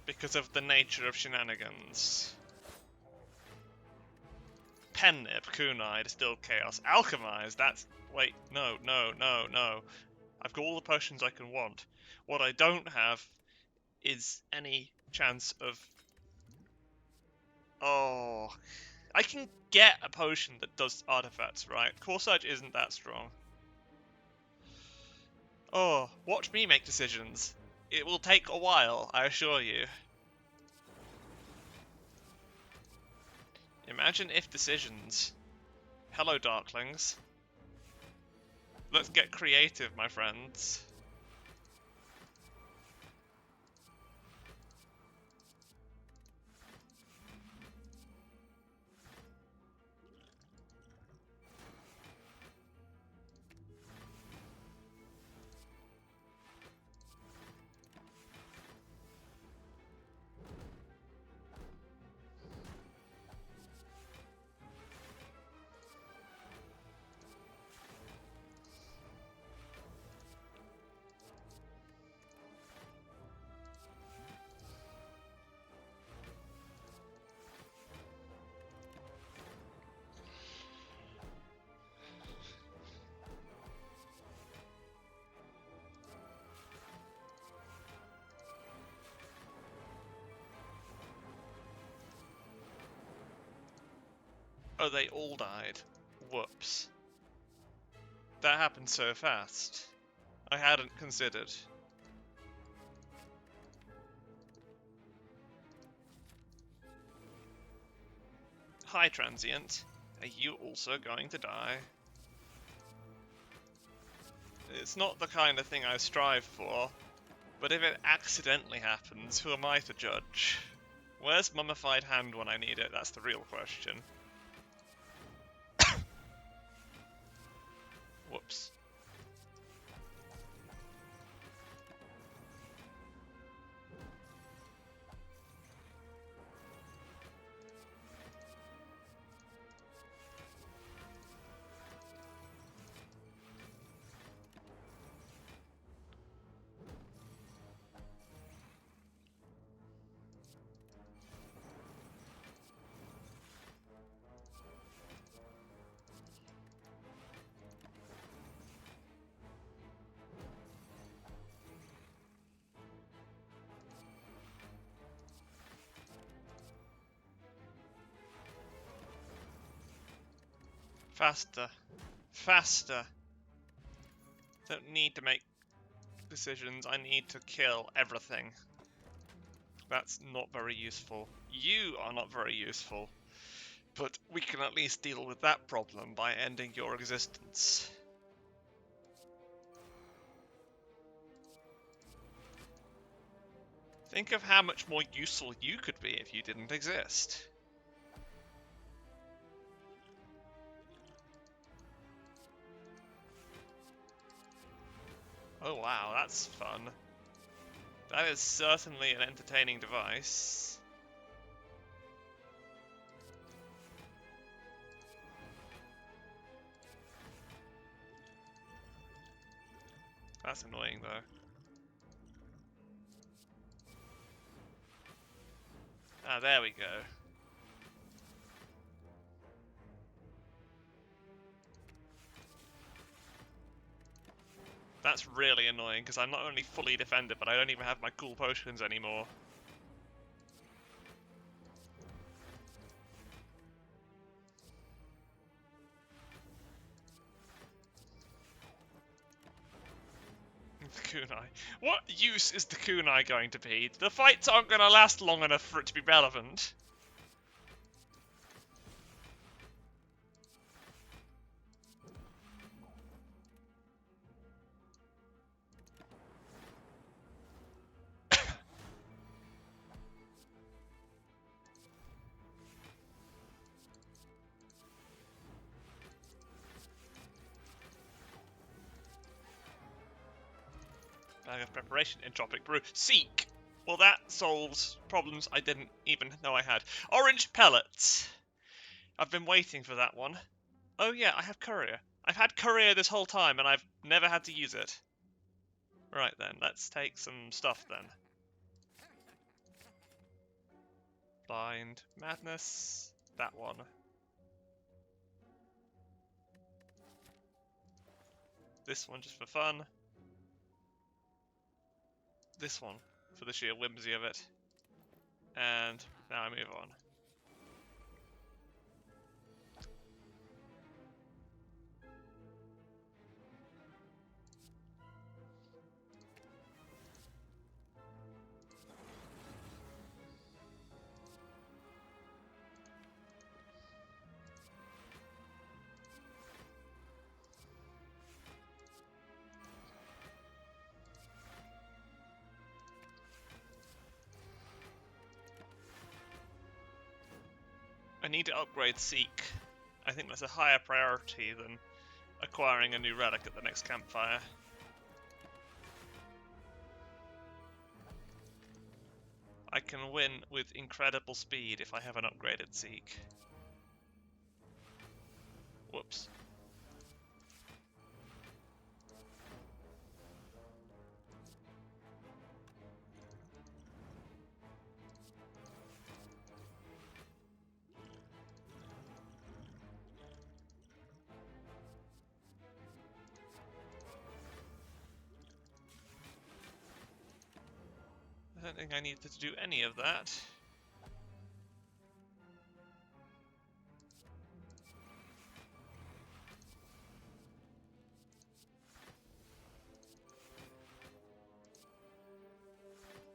because of the nature of shenanigans. Pen Nib, Kunai, Distilled Chaos, Alchemize, that's... Wait, no. I've got all the potions I can want. What I don't have is any chance of... Oh... I can get a potion that does artifacts, right? Corsage isn't that strong. Oh, watch me make decisions. It will take a while, I assure you. Imagine if decisions. Hello, Darklings. Let's get creative, my friends. Oh, they all died. Whoops. That happened so fast. I hadn't considered. Hi, Transient. Are you also going to die? It's not the kind of thing I strive for, but if it accidentally happens, who am I to judge? Where's Mummified Hand when I need it? That's the real question. Whoops. Faster. Faster. Don't need to make decisions, I need to kill everything. That's not very useful. You are not very useful. But we can at least deal with that problem by ending your existence. Think of how much more useful you could be if you didn't exist. Oh wow, that's fun. That is certainly an entertaining device. That's annoying though. Ah, there we go. That's really annoying, because I'm not only fully defended, but I don't even have my cool potions anymore. The kunai. What use is the kunai going to be? The fights aren't going to last long enough for it to be relevant. Bag of preparation, entropic brew. Seek! Well, that solves problems I didn't even know I had. Orange pellets. I've been waiting for that one. Oh yeah, I have courier. I've had courier this whole time and I've never had to use it. Right then, let's take some stuff then. Blind madness. That one. This one just for fun. This one for the sheer whimsy of it. And now I move on. I need to upgrade Seek. I think that's a higher priority than acquiring a new relic at the next campfire. I can win with incredible speed if I have an upgraded Seek. Whoops. I don't think I needed to do any of that.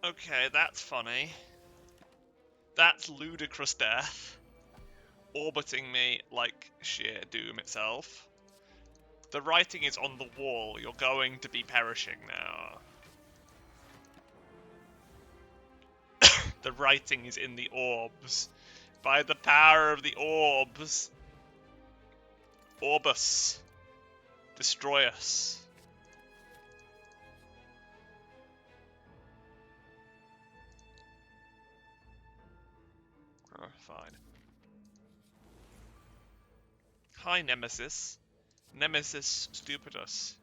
Okay, that's funny. That's ludicrous death. Orbiting me like sheer doom itself. The writing is on the wall. You're going to be perishing now. The writing is in the orbs. By the power of the orbs. Orbus. Destroy us. Oh, fine. Hi, Nemesis. Nemesis Stupidus.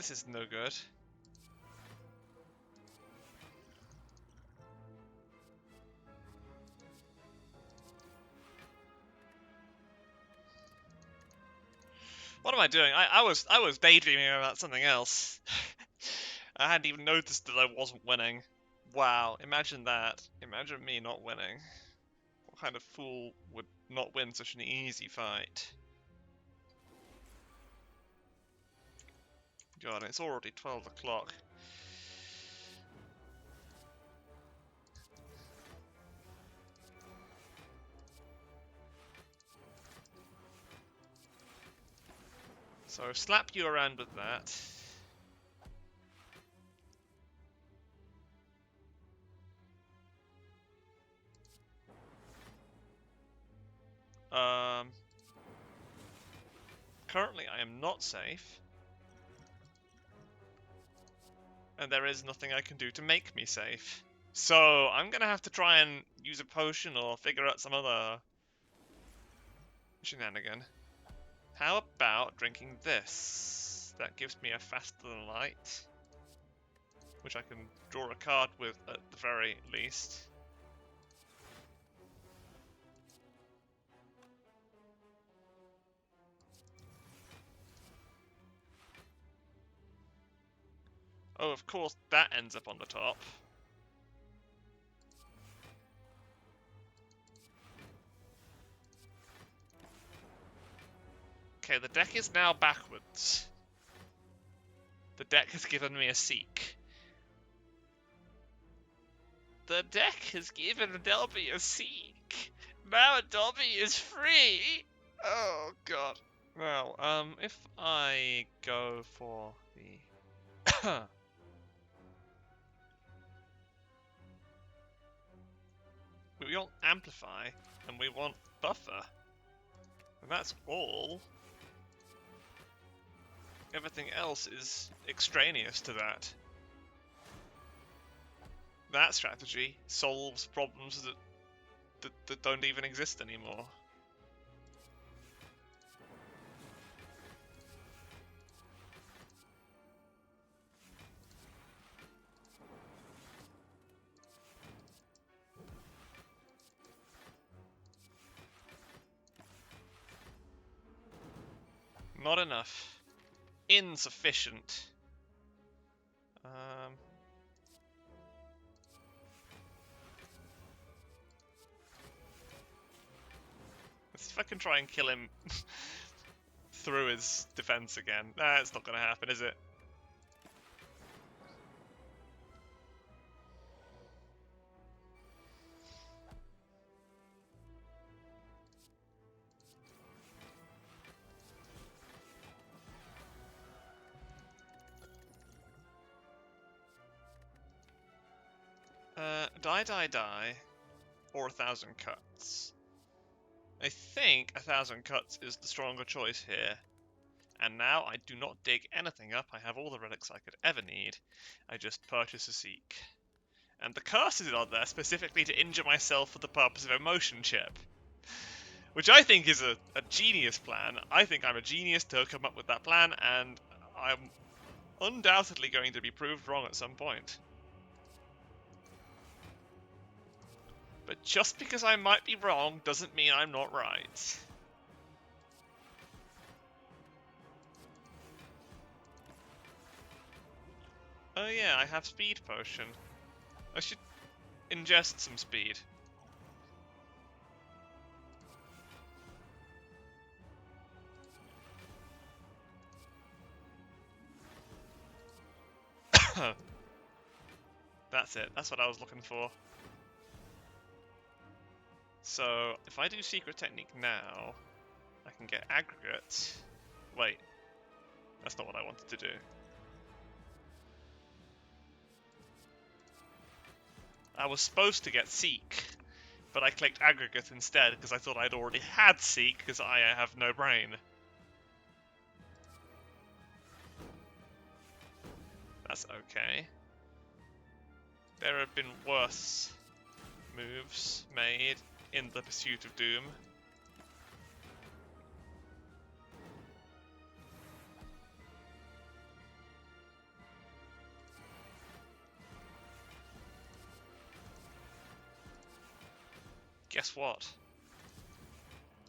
This is no good. What am I doing? I was daydreaming about something else. I hadn't even noticed that I wasn't winning. Wow, imagine that. Imagine me not winning. What kind of fool would not win such an easy fight? God, it's already 12 o'clock. So slap you around with that. Currently I am not safe. And there is nothing I can do to make me safe. So I'm gonna have to try and use a potion or figure out some other shenanigan. How about drinking this? That gives me a faster than light, which I can draw a card with at the very least. Oh, of course, that ends up on the top. Okay, the deck is now backwards. The deck has given me a Seek. The deck has given Delby a Seek. Now Delby is free. Oh god. Well, if I go for the we want Amplify and we want Buffer. And that's all. Everything else is extraneous to that. That strategy solves problems that don't even exist anymore. Not enough. Insufficient. Let's see if I can try and kill him through his defense again. Nah, it's not gonna happen, is it? Die, or 1,000 cuts. I think 1,000 cuts is the stronger choice here. And now I do not dig anything up, I have all the relics I could ever need. I just purchase a Seek. And the curses are there specifically to injure myself for the purpose of Emotion Chip. Which I think is a genius plan. I think I'm a genius to come up with that plan, and I'm undoubtedly going to be proved wrong at some point. But just because I might be wrong doesn't mean I'm not right. Oh yeah, I have Speed Potion. I should ingest some speed. That's it, that's what I was looking for. So, if I do Secret Technique now, I can get Aggregate. Wait, that's not what I wanted to do. I was supposed to get Seek, but I clicked Aggregate instead because I thought I'd already had Seek because I have no brain. That's okay. There have been worse moves made in the Pursuit of Doom. guess what?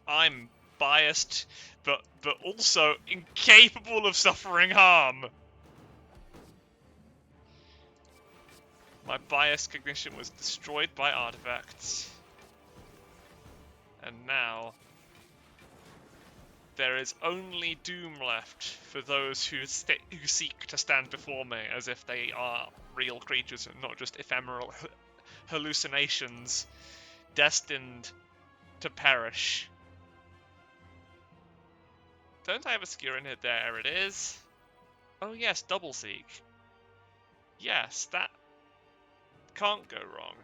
I'm biased, but also incapable of suffering harm. My bias cognition was destroyed by artifacts. And now there is only doom left for those who seek to stand before me as if they are real creatures and not just ephemeral hallucinations destined to perish. Don't I have a skewer in here? There it is. Oh yes, double seek. Yes, that can't go wrong.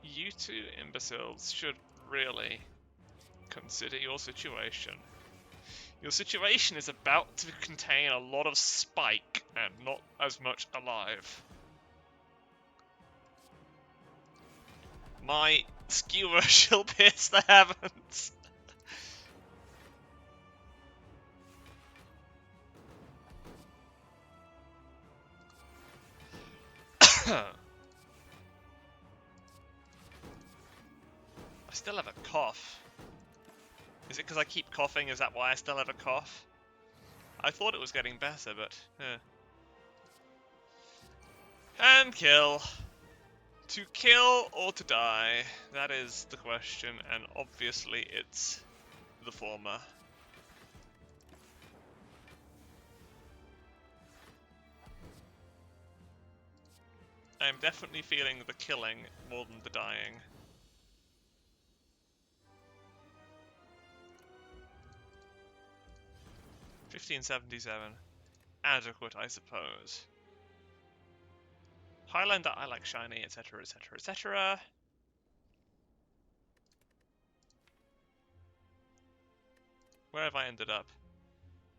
You two imbeciles should really consider your situation. Your situation is about to contain a lot of spike and not as much alive. My skewer shall pierce the heavens. I still have a cough. Is it because I keep coughing? Is that why I still have a cough? I thought it was getting better, but... And kill. To kill or to die? That is the question, and obviously it's the former. I'm definitely feeling the killing more than the dying. $15.77. Adequate, I suppose. Highlander, I like shiny, etc, etc, etc. Where have I ended up?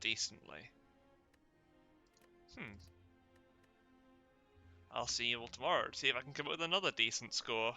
Decently. I'll see you all tomorrow to see if I can come up with another decent score.